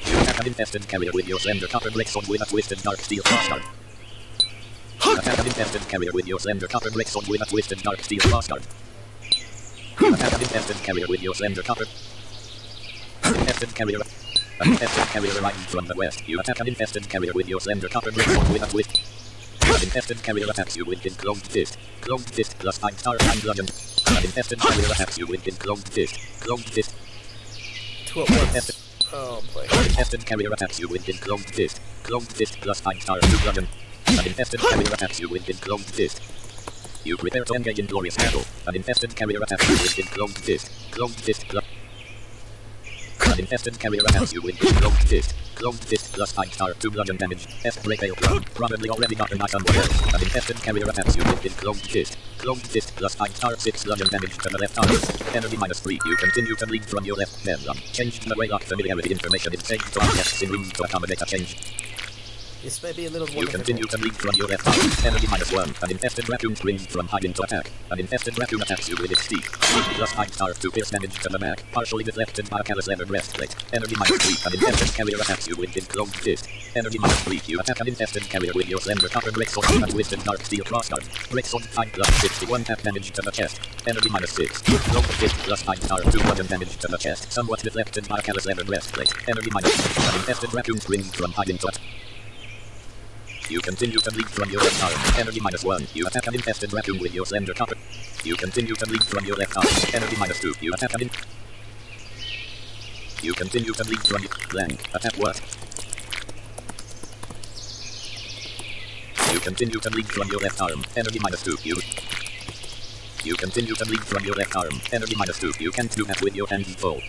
You attack an infested carrier with your slender copper breaksword with a twisted dark steel crossguard. Attack an infested carrier with your slender copper breaksword with a twisted dark steel crossguard. Attack an infested carrier with your slender copper. Infested carrier. An infested carrier arriving from the west. You attack an infested carrier with your slender copper breaksword with a twist. An infested carrier attacks you with his closed fist. Closed fist plus 5-star and bludgeon. An infested carrier attacks you with his closed fist. Closed fist. Two at once. Oh boy. An infested carrier attacks you with his closed fist. Closed fist plus 5-star to bludgeon. An infested carrier attacks you with his closed fist. You prepare to engage in glorious battle. An infested carrier attacks you with his closed fist. Closed fist plus... An infested carrier attacks you with his closed fist. Closed fist plus 5-star to bludgeon damage. Break hail drum. Probably already gotten by somewhere else. An infested carrier attacks you with his closed fist. Closed fist plus 5-star 6 bludgeon damage to the left arm. Energy -3. You continue to bleed from your left bedrock. Changed the way lock familiarity information is saved to objects in room to accommodate a change. This may be a little more You continue to bleed from your left arm. Energy -1. An infested raccoon springs from hiding to attack. An infested raccoon attacks you with its teeth. Plus 5-star to pierce damage to the back. Partially deflected by a callous leather breastplate. Energy -3. An infested carrier attacks you with his closed fist. Energy -3. You attack an infested carrier with your slender copper breaksword with a twisted dark steel crossguard. Breaksword 5 plus 61 tap damage to the chest. Energy -6. Closed fist plus 5-star 2 bludgeon damage to the chest. Somewhat deflected by a callous leather breastplate. Energy -6. An infested raccoon springs from hiding to attack. You continue to bleed from your left arm. Energy -1. You attack an infested raccoon with your slender copper. You continue to bleed from your left arm. Energy -2. You attack an You continue to bleed from your blank. Attack what? You continue to bleed from your left arm. Energy -2. You continue to bleed from your left arm. Energy -2. You can't do that with your hands full.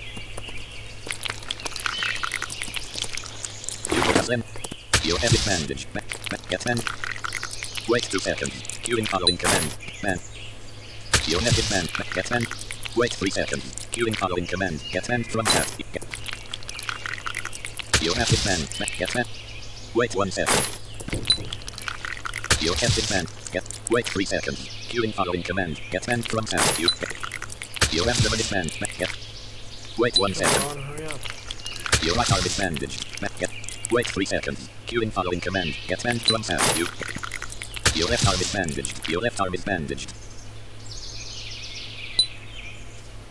You put a slim. Your head is bandaged. Get banned. Wait 2 seconds. Queuing following command. Ban. Your neck is banned. Get banned. Wait 3 seconds. Queuing following command. Get banned from path. Your head is banned. Get banned. Wait 1 second. Your head is banned. Wait 3 seconds. Queuing following command. Get banned from path. Your abdomen is banned. Wait 1 second. Come on, hurry up. Your right arm is bandaged. Wait 3 seconds. Queuing following command. Get banned from path. Your left arm is bandaged. Your left arm is bandaged.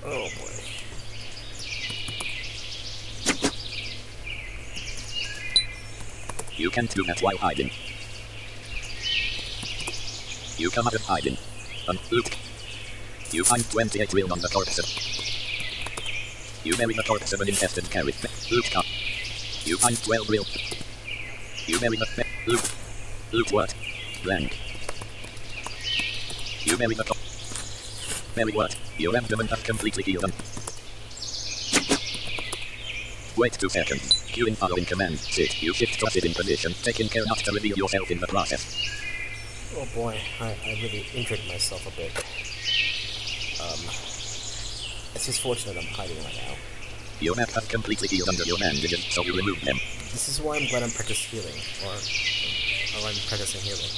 Oh boy. You can't do that while hiding. You come out of hiding. Look. You find 28 real on the corpse. You bury the corpse of an infested carrier. Look up. You find 12 real. You bury the Look what? Blank. You bury the bury what? Your abdomen has completely healed. Wait 2 seconds. Queuing following command. Sit. You shift to a sitting position, taking care not to reveal yourself in the process. Oh boy, I really injured myself a bit. It's just fortunate I'm hiding right now. Your map has completely healed under your bandages, so you remove them. This is why I'm glad I'm practicing healing, or I'm practicing healing.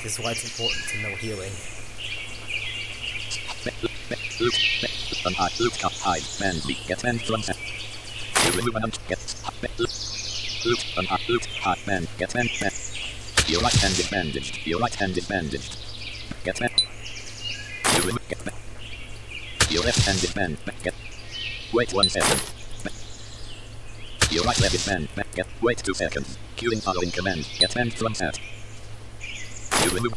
This is why it's important to know healing. Look up, hide, man, get man from that. You remove an get look, hide, man, get man. Your right hand is bandaged. Your right hand is bandaged. Get man. You remove get man. Your left hand is bandaged. Wait 1 second. Your right leg is bandaged. Wait 2 seconds. Queuing following command. Get banned from that. You remove.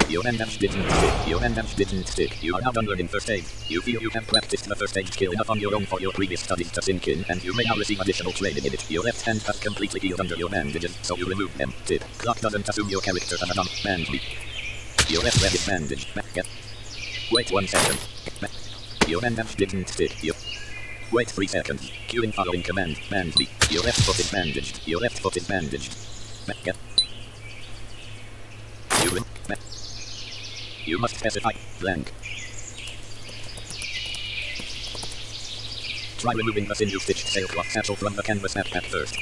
Your bandage didn't stick. Your bandage didn't stick. You are now done learning first aid. You feel you have practiced the first aid skill enough on your own for your previous studies to sink in, and you may now receive additional training in it. Your left hand has completely healed under your bandages, so you remove them. Tip. Cloc doesn't assume your character has a non-bandage. Your left leg is bandaged. Wait 1 second. Your bandage didn't stick. Wait 3 seconds. Queuing following command. Bandage. Your left foot is bandaged. Your left foot is bandaged. Get. You must specify blank. Try removing the sinew stitched sailcloth satchel from the canvas at first.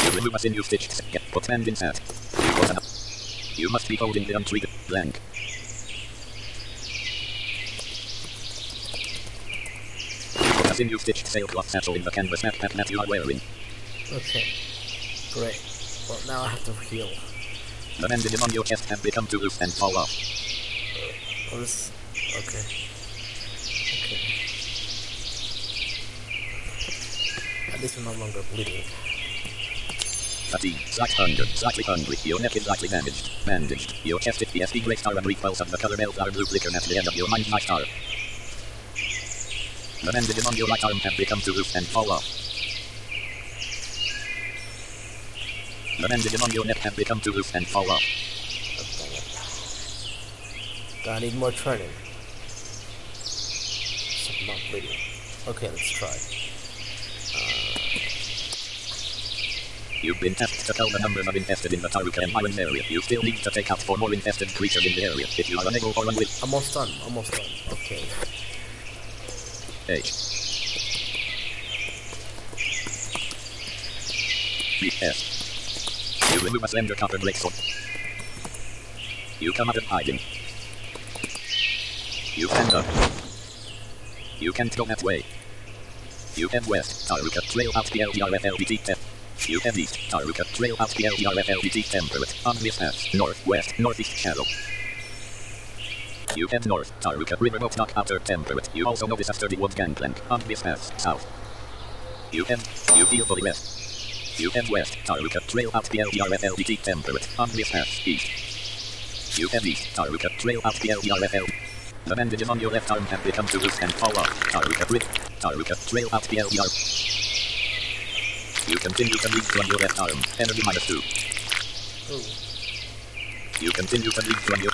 You remove a sinew stitched put hand in hat. You must be holding the untreated blank. Put a sinew stitched sailcloth satchel in the canvas backpack that you are wearing. Okay. Great. Well, now I have to heal. The bandage on your chest has become too loose and fall off. Oh, this... Okay. Okay. At least I'm no longer bleeding. Fatigue, slightly hungry, your neck is slightly bandaged, your chest is the gray star and repulse of the color bellflower blue flicker at the end of your mind's eye star. The bandages on your right arm have become too loose and fall off. The bandages on your neck have become too loose and fall off. Oh, I need more training. So I'm not bleeding. Okay, let's try. You've been tasked to tell the numbers of infested in the Taruka and Highlands area. You still need to take out 4 more infested creatures in the area. If you are unable or unwilling. Almost done. Okay. H. B. S. You remove a slender copper blade sword. You come out of hiding. You stand up. You can't go that way. You head west, Taruka, trail out the LDRFLBT 10. You head east, Taruka, trail out the LDRFLBT temperate, obvious path, northwest, northeast shallow. You head north, Taruka, riverboat dock outer temperate. You also notice a sturdy wood gangplank, obvious path, south. You heal for the west. You head west, Taruka, trail out the LDRFLBT temperate, obvious path, east. You head east, Taruka, trail out the LDRFL. The bandages on your left arm have become too loose and fall off. Taruka, trail out the LDR. You continue to bleed from your left arm. Energy -2. Ooh. You continue to bleed from your...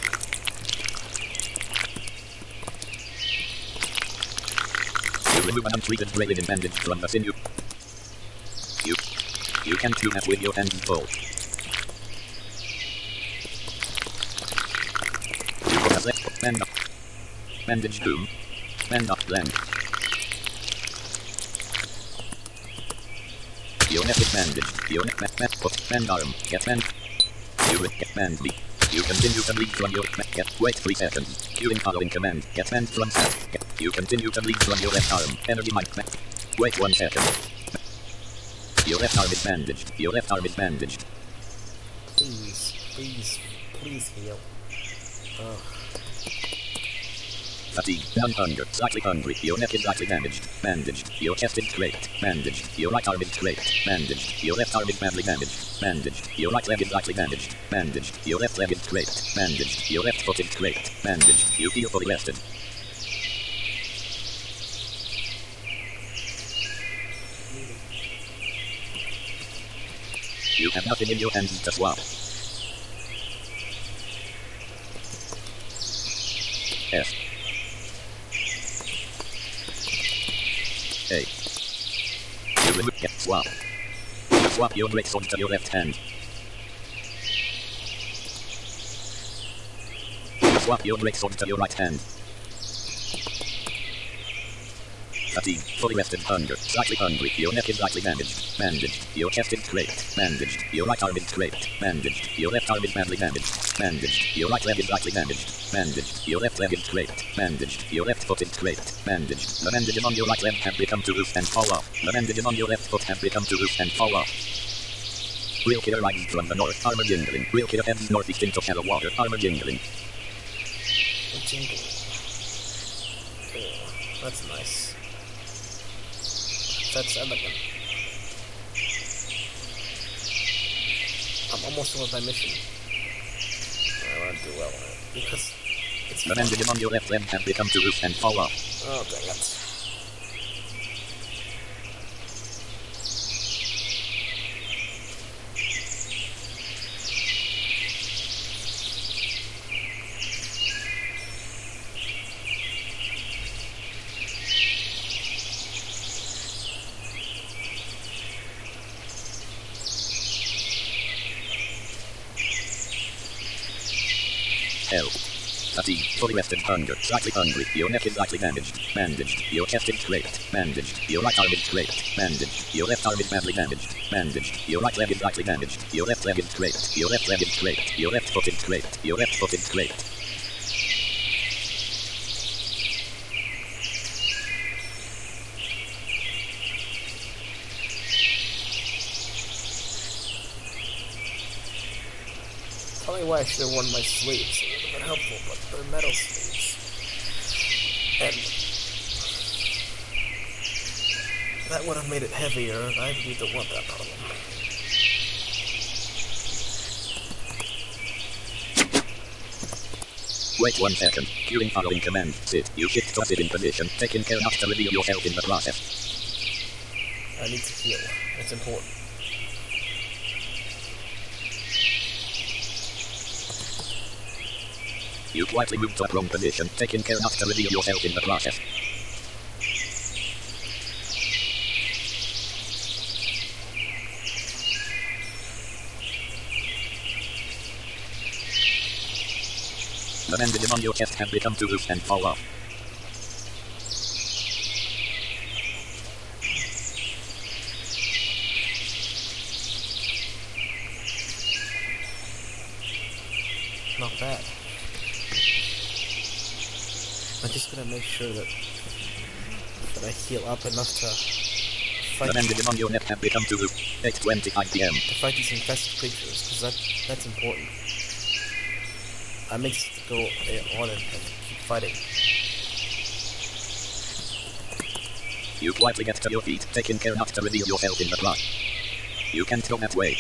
You remove an untreated gray-linen bandage from the sinew. You can't do that with your hands full. You put a left band up. Bandage boom. Band up blank. Your neck is bandaged. Your neck, put band arm, get band. You get band B. You continue to bleed from your neck. Wait 3 seconds. Queuing following command. Get band from set. You continue to bleed from your left arm. Energy mic. Wait 1 second. Your left arm is bandaged. Your left arm is bandaged. Please heal. Oh. Fatigue, hunger, slightly hungry, your neck is slightly bandaged, your chest is scraped, bandaged, your right arm is scraped, bandaged, your left arm is badly bandaged, your right leg is slightly bandaged, your left leg is scraped, bandaged, your left foot is scraped, bandaged, you feel fully rested. You have nothing in your hands to swap. S. A. You remove swap. You swap your great sword to your left hand. You swap your great sword to your right hand. Fatigue, fully rested, hunger, slightly hungry, your neck is slightly bandaged, your chest is scraped, bandaged, your right arm is scraped, bandaged, your left arm is badly bandaged, your right leg is slightly bandaged, your left leg is scraped, bandaged, your left foot is scraped, bandaged, the bandages on your right leg have become too loose and fall off, the bandages on your left foot have become too loose and fall off. Real killer rises from the north, armor jingling, real killer heads northeast into shallow water, armor jingling. Oh, that's nice. That's elegant. I'm almost done with my mission. I want to do well on it because it's the bandages on your left leg have become too loose and fall off. Oh, dang it. health. Fatigue, fully rested, hunger, slightly hungry, your neck is slightly damaged, bandaged, your chest is scraped, bandaged, your right arm is scraped, bandaged, your left arm is badly damaged, bandaged, your right leg is slightly damaged, your left leg is scraped, your left leg is scraped, your left foot is scraped, your left foot is scraped. Probably why I should have worn my sleeves. It would have been helpful, but they're metal sleeves. And that would have made it heavier, and I really don't want that problem. Wait 1 second. Queuing following command. Sit. You shift to a sitting position, taking care not to reveal yourself in the process. I need to heal. It's important. You quietly move to a prone position, taking care not to reveal yourself in the process. The bandages on your chest have become too loose and fall off. Not bad. I'm just gonna make sure that I heal up enough to fight. The bandages on your neck have become too loose. 8:25 p.m. To fight these infested creatures, because that's important. I may just go on and keep fighting. You quietly get to your feet, taking care not to reveal yourself in the plot. You can't go that way.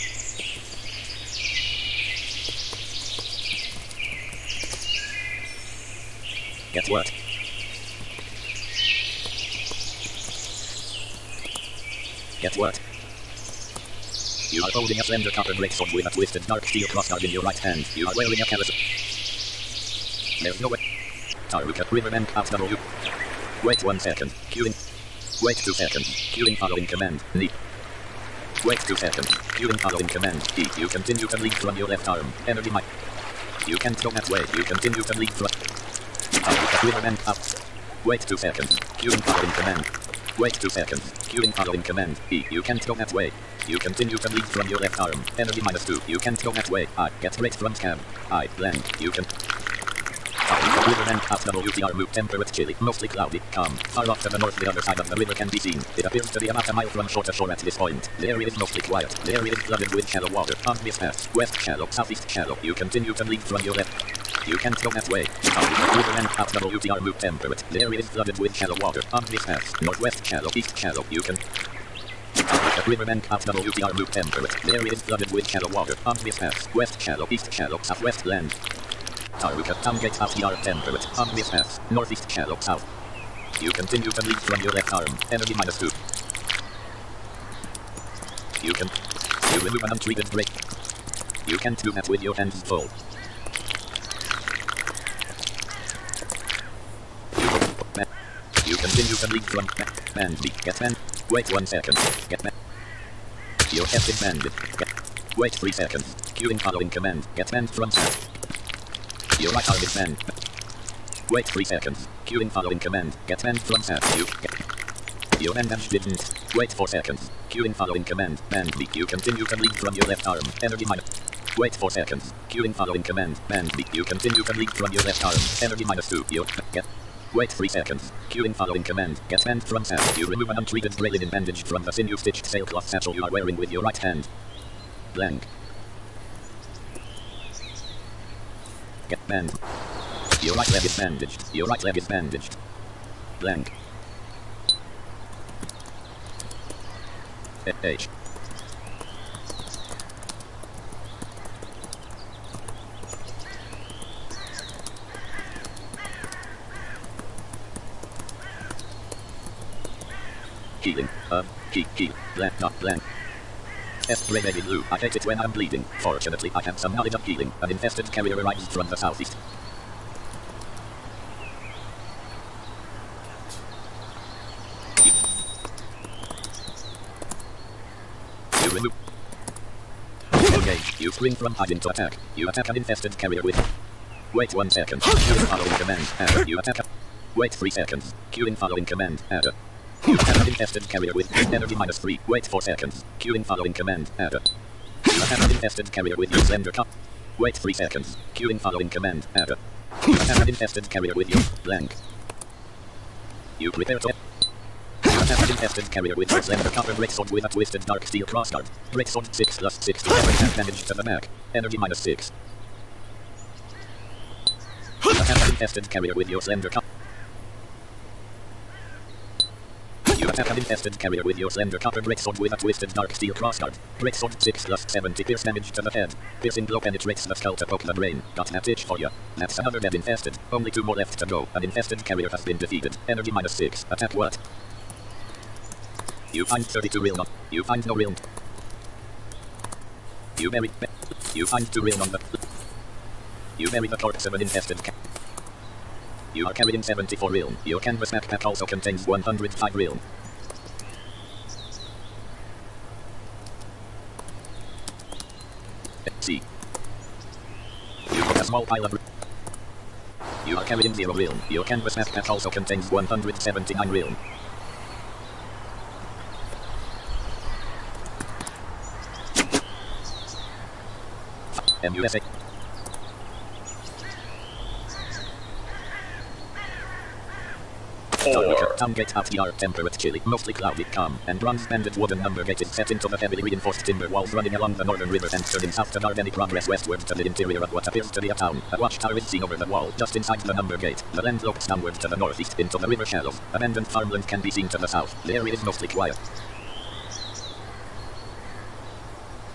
Get what? Get what? You are holding a slender copper greatsword with a twisted dark steel crossguard in your right hand. You are wearing a callus. There's no way. Taruka, Riverbank, W. Wait 1 second. Queuing. Wait 2 seconds. Queuing following command. Knee. Wait 2 seconds. Queuing following command. E. You continue to lead from your left arm. Energy mic. You can't go that way. You continue to lead from... Taruka, Riverbank, up. Wait 2 seconds. Queuing following command. Wait 2 seconds. Queuing following command. E. You can't go that way. You continue to lead from your left arm. Energy -2. You can't go that way. I. Get straight from cab. I. Land. You can... Riverbank at WTR move temperate chilly, mostly cloudy, calm. Far off to the north the other side of the river can be seen. It appears to be about a mile from shore to shore at this point. The area is mostly quiet. The area is flooded with shallow water. On this path, west shallow, southeast shallow. You continue to lead from your left. You can't go that way. Riverbank at WTR move temperate. The area is flooded with shallow water. On this path, northwest shallow, east shallow. You can... Riverbank at WTR move temperate. The area is flooded with shallow water. On this path, west shallow, east shallow, southwest land. Taruka, town gate south yard temperate, on this path, northeast shallow, south. You continue to lead from your left arm, energy -2. You can... You remove an untreated break. You can't do that with your hands full. You continue to lead from... Band B, get band. Wait 1 second, get band. Your chest is banded, get... Wait 3 seconds, queuing following command, get band from south. Your right arm is banned. Wait 3 seconds. Queuing following command. Get banned from south. You get... Your bandage didn't. Wait 4 seconds. Queuing following command. Band B. You continue to lead from your left arm. Energy -. Wait 4 seconds. Queuing following command. Band B. You continue to lead from your left arm. Energy -2. You get... Wait 3 seconds. Queuing following command. Get banned from south. You remove an untreated gray linen bandage from the sinew-stitched sailcloth satchel you are wearing with your right hand. Blank. Get banned. Your right leg is bandaged. Your right leg is bandaged. Blank. H. Healing. Key. Blank. Not blank. S. Gray baby blue. I take it when I'm bleeding. Fortunately, I have some knowledge of healing. An infested carrier arrives from the southeast. You remove. Engage. You spring from hiding to attack. You attack an infested carrier with... Wait 1 second. Queuing following command. Adder. You attack. Wait 3 seconds. Queuing following command. Adder. You have an infested carrier with energy -3. Wait 4 seconds. Queuing following command. Adder. You have an infested carrier with your slender cup. Wait 3 seconds. Queuing following command. Adder. You have an infested carrier with your blank. You prepare to. You have an infested carrier with your slender copper breaksword with a twisted dark steel crossguard. Breaksword 6 plus 6 to cover and damage to the back. Energy -6. You have an infested carrier with your slender cup. You attack an infested carrier with your slender copper breaksword with a twisted dark steel crossguard. Breaksword 6 plus 70 pierce damage to the head. Piercing blow penetrates the skull to poke the brain. Got that itch for ya. That's another dead infested. Only 2 more left to go. An infested carrier has been defeated. Energy -6. Attack what? You find 32 real on. You find no real. You bury. You find 2 real on the. You bury the corpse of an infested cat. You are carrying 74 real. Your canvas backpack also contains 105 real. See. You have a small pile of. You are carrying 0 real. Your canvas backpack also contains 179 real. MUSA. Town gate FTR temperate chilly, mostly cloudy, calm, and bronze-banded wooden number gate is set into the heavily reinforced timber walls running along the northern river and turning south to guard any progress westward to the interior of what appears to be a town. A watchtower is seen over the wall, just inside the number gate. The land slopes downward to the northeast into the river shallows. Abandoned farmland can be seen to the south. The area is mostly quiet.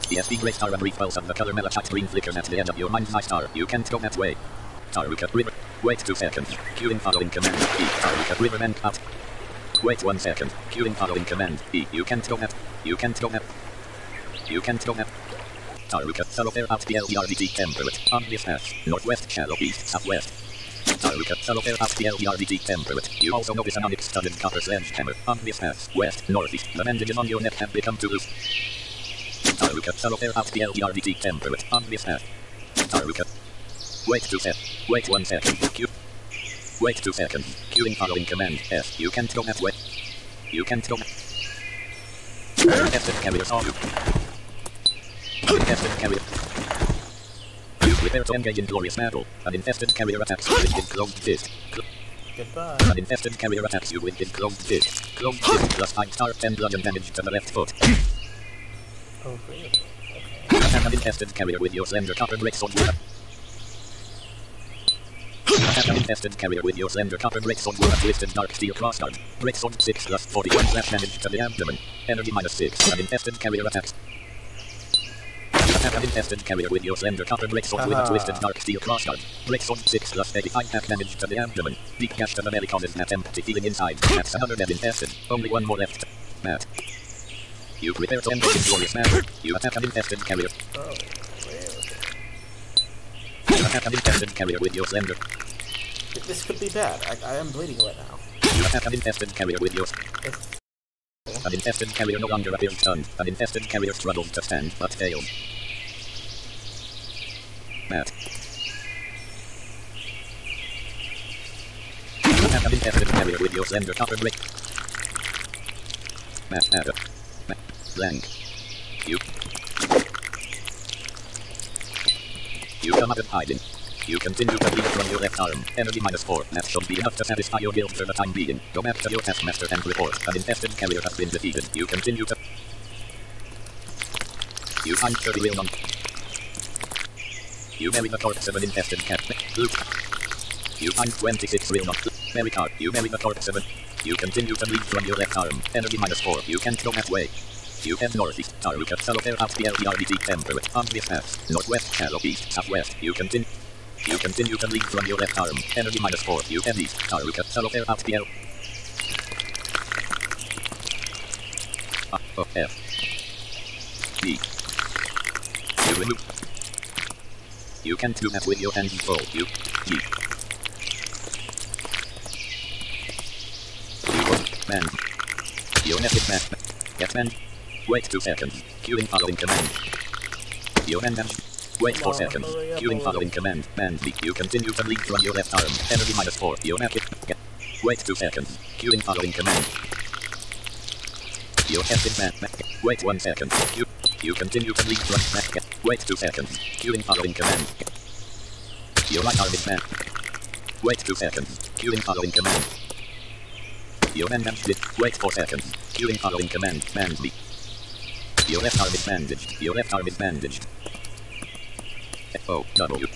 The SD Grey Star, a brief pulse of the color melachite green flickers at the edge of your mind's eye star. You can't go that way. Taruka River. Wait 2 seconds. Queuing following command. E. Taruka River and out. Wait 1 second. Queuing following command. E. You can't go that. You can't go that. You can't go that. Taruka thoroughfare out the LDRDT temperate. Obvious path. Northwest shallow east southwest. Taruka thoroughfare out the LDRDT temperate. You also notice an onyx studded copper sledgehammer. Obvious path. West northeast. The bandages on your neck have become too loose. Taruka thoroughfare out the LDRDT temperate. Obvious path. Taruka. Wait 2 seconds. Wait 1 second. Q. Wait 2 seconds. Queuing following command. F. You can't go that way. You can't go. Infested carrier saw you. Infested carrier. You prepare to engage in glorious battle. An infested carrier attacks you with his closed fist. Goodbye. An infested carrier attacks you with his closed fist. Closed fist plus 5 star 10 bludgeon damage to the left foot. Oh, really? Okay. Attack an infested carrier with your slender copper breaksword with a. Attack an infested carrier with your slender copper breaksword with a twisted dark steel crossguard. Breaksword 6 plus 41 slash damage to the abdomen. Energy -6. An infested carrier attacks. Attack an infested carrier with your slender copper breaksword with a twisted dark steel crossguard. Breaksword 6 plus 85 hack damage to the abdomen. Deep gash to the belly causes that empty feeling inside. That's another dead infested. Only 1 more left. Matt. You prepare to engage in glorious battle. You attack an infested carrier. Oh, really? You attack an infested carrier with your slender. This could be bad. I am bleeding right now. You attack an infested carrier with your. An infested carrier no longer appears stunned. An infested carrier struggles to stand, but fails. Matt. You attack an infested carrier with your slender copper break. Matt Adder. Blank. You come out of hiding. You continue to bleed from your left arm. Energy -4. That should be enough to satisfy your guilt for the time being. Go back to your taskmaster and report. An infested carrier has been defeated. You continue to. You find 30 real on. You bury the corpse of an infested cat. Loot. You find 26 real on. Bury card. You bury the corpse of an. You continue to bleed from your left arm. Energy -4. You can't go that way. You head northeast. Taruka thoroughfare out the LDRDT temperate. Obvious path. Northwest shallow east southwest. You continue to bleed from your left arm. Energy -4. You head east. Taruka thoroughfare out the L. O F D. You remove. You can't do that with your hands full. You G. You go. Man. Your neck is back. Get man. Wait 2 seconds. Queuing following command. Your hand damage. Wait 4 Come on, seconds. hurry up Queuing already. following command. Band B. You continue to lead from your left arm. Energy -4. Your map is... Wait 2 seconds. Queuing following command. Your F is back. Wait 1 second. You continue to lead from back. Wait 2 seconds. Queuing following command. Your right arm is back. Wait 2 seconds. Queuing following command. Your bandage is... Wait 4 seconds. Queuing following command. Band B. Your left arm is bandaged. Your left arm is bandaged. F-O-W.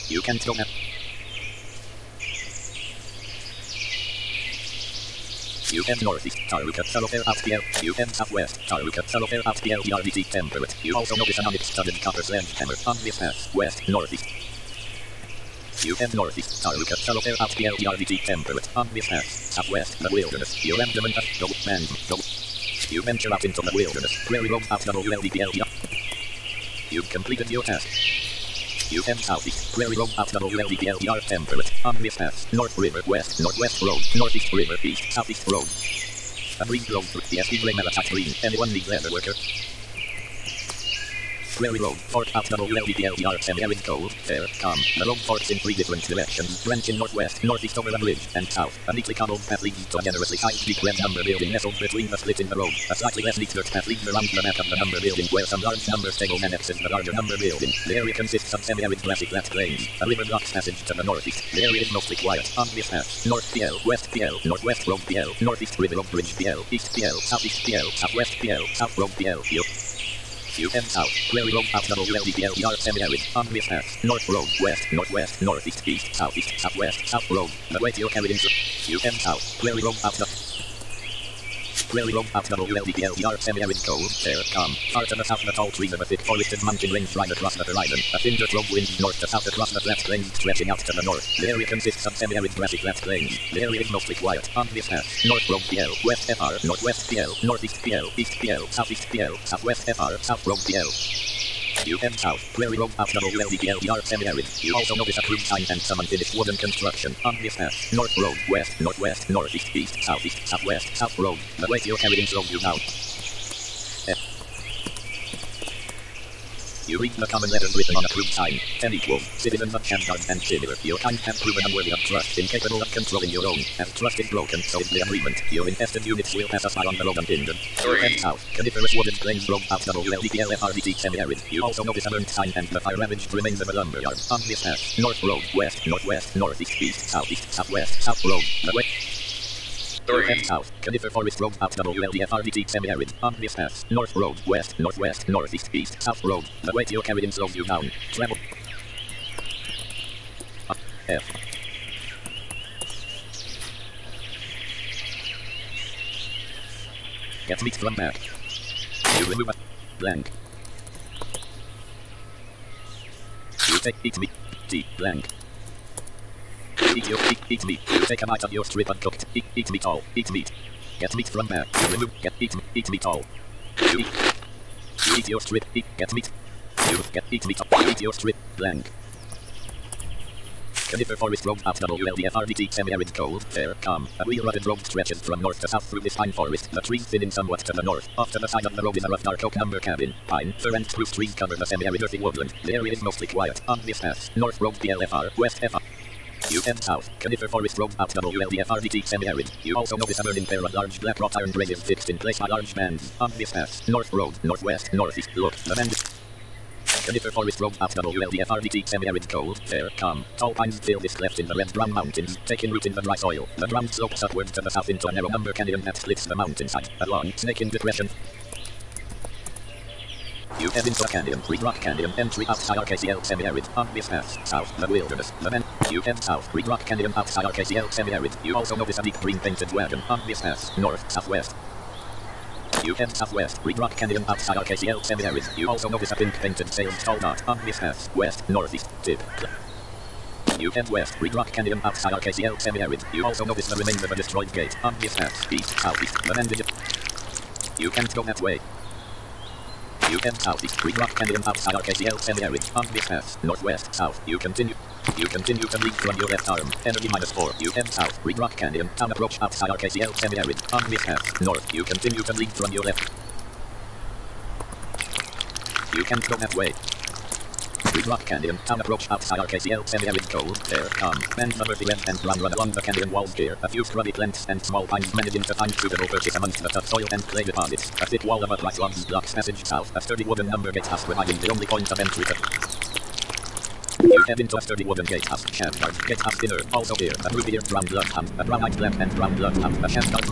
You can't go now. You head northeast, Taruka, thoroughfare out PL. You head southwest, Taruka, thoroughfare out PL, DRDT temperate. You also notice an onyx-studded copper sledgehammer on this path, west, northeast. You head northeast, Taruka, thoroughfare out PL, DRDT temperate. On this path, southwest, the wilderness. Your abdomen has double band, double. You venture out into the wilderness, prairie road out WLDPL. You've completed your task. You head southeast, prairie road out WLDPL, temperate. On this path, north river, west, northwest road, northeast river, east, southeast road. A green road through the SD Grey Melatach green. Anyone need leather worker? Prairie road, fork out WLDPL, semi-arid cold, fair, calm. The road forks in 3 different directions, branching northwest, northeast over a bridge, and south. A neatly cobbled path leads to a generously sized deep red number building nestled between the split in the road. A slightly less neat dirt path leads around the back of the number building where some large number stable annexes the larger number building. The area consists of semi-arid grassy flat plains. A river blocks passage to the northeast. The area is mostly quiet. On this path, north PL, west PL, northwest road PL, northeast river road bridge PL, east PL, southeast PL, southwest PL, south road PL. You head south, prairie road out WLDPL, semi-arid. On this path, north road, west, northwest, northeast, east, southeast, southwest, south road. The way you're carried into. You head south, prairie road out Prairie road out WLDPL, semi-arid cold, fair, calm. Far to the south, the tall trees of a thick forested mountain range right across the horizon. A thin dirt road winds north to south across the flat plains stretching out to the north. The area consists of semi-arid grassy flat plains. The area is mostly quiet. On this path, north road PL, west FR, northwest PL, northeast PL, east PL, southeast PL, southwest FR, south road PL. You head south, prairie road out WLDPL, semi-arid. You also notice a crude sign and some unfinished wooden construction. On this path, north road, west, northwest, northeast, east, southeast, southwest, south road. The way you're carrying slows you down. You read the common letters written on a crude sign. 10 equals, citizens of Shamgar and similar. Your kind have proven unworthy of trust, incapable of controlling your own. As trust is broken, so is the agreement. Your infested units will pass us by on the road unhindered. Head south, coniferous wooden plains road out WLDPL FRDT semi-arid. You also notice a burnt sign and the fire-ravaged remains of a lumberyard. On this path, north road, west, northwest, northeast, east, southeast, southwest, south road. The way. Head south, conifer forest road out WLDFRDT semi-arid. On this path, north road, west, northwest, northeast, east, south road. The weight you're carrying slows you down. Travel. F. Get meat from back. You remove a blank. You take eat meat. T blank. Eat meat. You take a bite of your strip uncooked. Eat meat all. Eat meat. Get meat from back. You remove. Eat meat all. You eat your strip. Get meat. You eat meat all. Eat your strip. Blank. Conifer forest road out WLDFRDT semi-arid cold, fair, calm. A real rugged road stretches from north to south through this pine forest. The trees thinning somewhat to the north. Off to the side of the road is a rough dark oak lumber cabin. Pine, fir and spruce trees cover the semi-arid earthy woodland. The area is mostly quiet. On this path, north road PLFR, west FR. You head south, conifer forest road out WLDFRDT semi-arid. You also notice a burning pair of large black wrought iron braziers fixed in place by large bands. On this path, north road, northwest, northeast. Look, the band is... Conifer forest road out WLDFRDT semi-arid cold, fair, calm. Tall pines fill this cleft in the red-brown mountains, taking root in the dry soil. The ground slopes upward to the south into a narrow number canyon that splits the mountainside. A long, snaking depression. You head into a canyon, Reed Rock Canyon, entry outside RKCL semi-arid. On this path, south, the wilderness. The men. You head south, Reed Rock Canyon outside RKCL semi-arid. You also notice a deep green painted wagon. On this path, north, southwest. You head southwest, Reed Rock Canyon outside RKCL semi-arid. You also notice a pink painted sailed tall dot. On this path, west, northeast, tip. You head west, Reed Rock Canyon outside RKCL semi-arid. You also notice the remains of a destroyed gate. On this path, east, southeast. The men. You can't go that way. You head southeast. Read Rock Canyon outside RKCL semi-arid. On this path, northwest, south. You continue to lead from your left arm. Energy -4. You head south. Read Rock Canyon. Town approach outside RKCL semi-arid. On this path, north. You continue to lead from your left. You can't go that way. Read Rock Canyon. Town approach outside RKCL semi-arid cold. There, calm. Bend the earthy red and brown run along the canyon walls here. A few scrubby plants and small pines managing to find suitable perches amongst the tough soil and clay deposits. A thick wall of upright logs blocks passage south. A sturdy wooden number gatehouse providing the only point of entry to... You head into a sturdy wooden gatehouse. Shamguard. Gatehouse inner. Also here. A ruby-eared brown bloodhound. A brown-eyed black and brown bloodhound. A shamguard.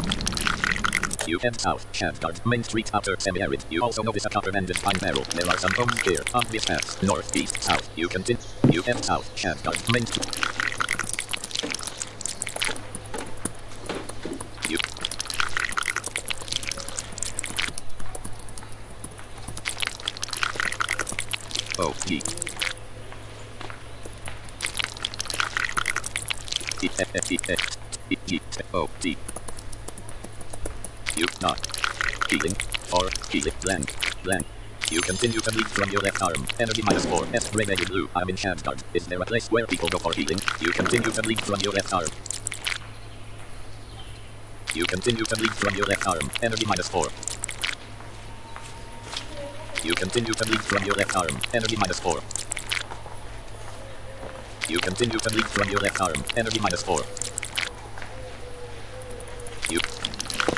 You head south, Shamguard, Main Street outer semi-arid. You also notice a copper-mended pine barrel. There are some homes here. On this path, north, east, south. You continue. You head south, Shamguard, Main Street. You. Oh, G. E-F-F-E-X-E-G-O-D. You not. Healing. Or healing. Blank. Blank. You continue to lead from your left arm. Energy -4. S gray navy blue. I'm in Shamguard. Is there a place where people go for healing? You continue to lead from your left arm. You continue to lead from your left arm. Energy -4. You continue to lead from your left arm. Energy -4. You continue to lead from your left arm. Energy -4. You.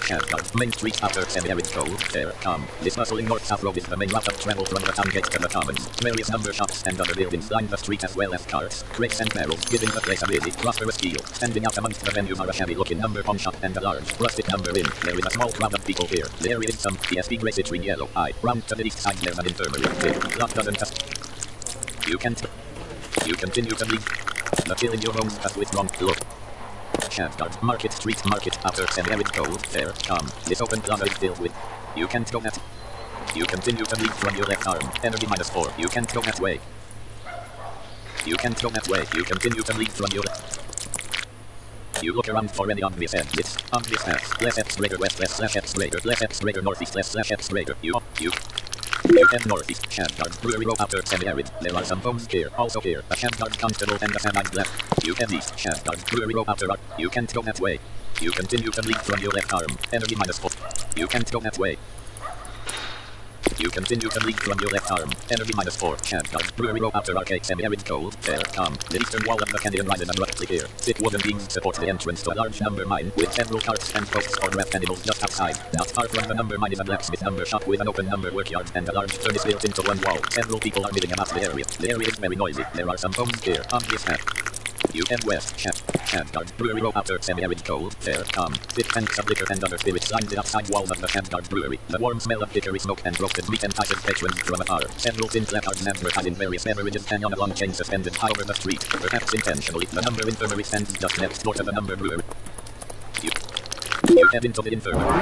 Shamguard, Main Street outer semi-arid cold. There, calm. This bustling north-south road is the main route of travel from the town gate to the commons. Various number shops and other buildings line the street as well as carts, crates and barrels, giving the place a really prosperous feel. Standing out amongst the venues are a shabby-looking number pawn shop and a large, rustic number inn. There is a small crowd of people here. There is some PSP grey citrine yellow eye. Round to the east side there's an infirmary. Cloc doesn't just... You can't... You continue to lead. The chill in your bones has withdrawn. Look. Shamguard, Market Street, Market, outer semi-arid cold, fair, calm. This open plaza is filled with... You can't go that... You continue to lead from your left arm. Energy -4. You can't go that way. You can't go that way. You continue to lead from your... You look around for any obvious exits. Obvious path. Less X greater west, less slash X greater, less X greater northeast, less slash X greater. You head northeast, Shamguard, Brewery Road outer semi-arid. There are some homes here, also here, a Shamguard constable and a Samite left. You head east, Shamguard, Brewery Road outer. You can't go that way. You continue to lead from your left arm. Energy -4. You can't go that way. You continue to lead from your left arm. Energy -4. Shamguard, Brewery Road outer arcade semi-arid cold. Fair, calm. The eastern wall of the canyon rises abruptly here. Thick wooden beams support the entrance to a large number mine with several carts and posts for draft animals just outside. Not far from the number mine is a blacksmith number shop with an open number workyard and a large furnace built into one wall. Several people are living about the area. The area is very noisy. There are some homes here. On this path. You head west, Shamguard, Brewery Road outer semi-arid cold, fair, calm. Thick tanks of liquor and other spirits line the outside walls of the Shamguard Brewery. The warm smell of hickory smoke and roasted meat entices patrons from afar. Several thin placards advertising various beverages hang on a long chain suspended high over the street. Perhaps intentionally, the number infirmary stands just next door to the number brewery. You head into the infirmary.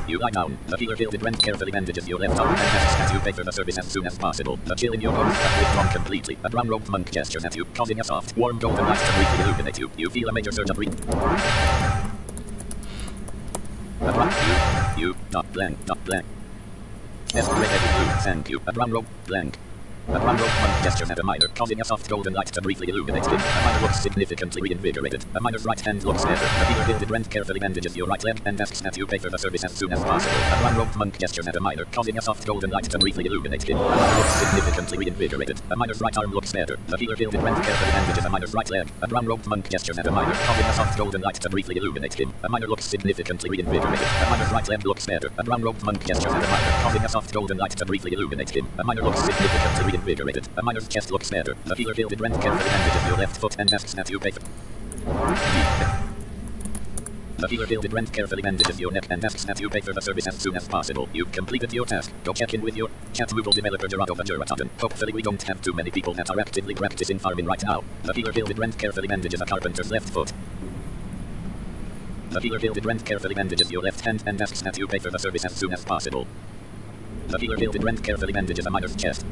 You lie down. The healer gilded rent carefully bandages your left arm and asks that you pay for the service as soon as possible. The chill in your bones has withdrawn completely. A brown-robed monk gestures at you, causing a soft, warm golden light to briefly illuminate you. You feel a major surge of not blank. S gray blue, thank you. A brown-robed blank. A brown-robed monk gestures at a miner, causing a soft golden light to briefly illuminate him. A miner looks significantly reinvigorated. A miner's right hand looks better. The healer gilded rent carefully bandages your right leg and asks that you pay for the service as soon as possible. A brown-robed monk gestures at a miner, causing a soft golden light to briefly illuminate him. A miner looks significantly reinvigorated. A miner's right arm looks better. The healer gilded rent carefully bandages a miner's right leg. A brown-robed monk gestures at a miner, causing a soft golden light to briefly illuminate him. A miner looks significantly reinvigorated. A miner's right leg looks better. A brown-robed monk gestures at a miner, causing a soft golden light to briefly illuminate him. A miner looks significantly reinvigorated. A miner's chest looks better. The healer gilded rent carefully bandages your left foot and asks that you pay for... The healer gilded rent carefully bandages your neck and asks that you pay for the service as soon as possible. You've completed your task. Go check in with your chat Google developer Gerardo Vajuratagan. Hopefully we don't have too many people that are actively practicing farming right now. The healer gilded rent carefully bandages a carpenter's left foot. The healer gilded rent carefully bandages your left hand and asks that you pay for the service as soon as possible. The healer gilded rent carefully bandages a miner's chest.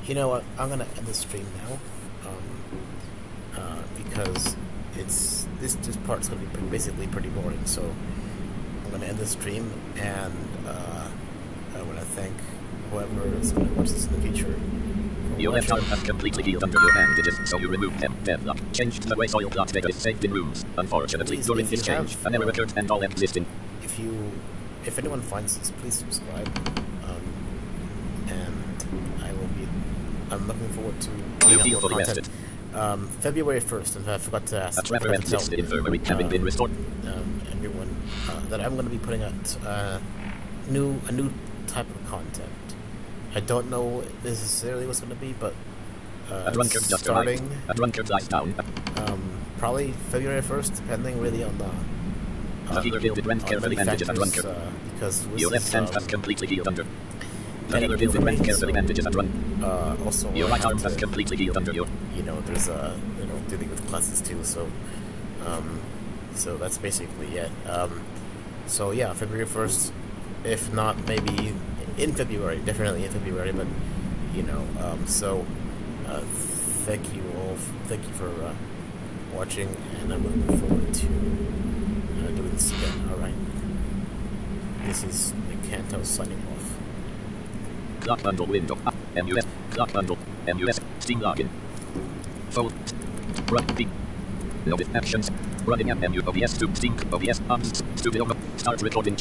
You know what? I'm gonna end the stream now, because this part's gonna be basically pretty boring. So I'm gonna end the stream, and I want to thank whoever is gonna watch this in the future. Your left arm has completely healed under your bandages, so you removed them. Deadlock. Changed the way soil block data is saved in rooms. Unfortunately, Please, during if this you change, have, an error occurred and all existing. If anyone finds this, please subscribe. And I'm looking forward to You feel more fully content. rested. February 1st, and I forgot to ask. A Trevor and tell listed infirmary having been restored. everyone that I'm going to be putting out a new type of content. I don't know necessarily what's going to be, but A drunkard just starting arrived. A drunkard lies down. probably February 1st, depending really on the The healer gilded rent carefully bandages a drunkard. because Your left hand has completely healed under. The healer gilded rent carefully bandages a drunkard. also Your I right have arm has to, completely healed under your. there's dealing with classes too, so that's basically it. So yeah, February 1st, if not maybe in February, definitely in February, but thank you all, thank you for watching, and I'm looking forward to doing this again. Alright, this is Nicanto signing off. Cloc bundle window. MUS. Cloc bundle. MUS. Steam login. Fold. Run. B. Loaded actions. Running MU OBS to Steam OBS arms. Studio. Start recording.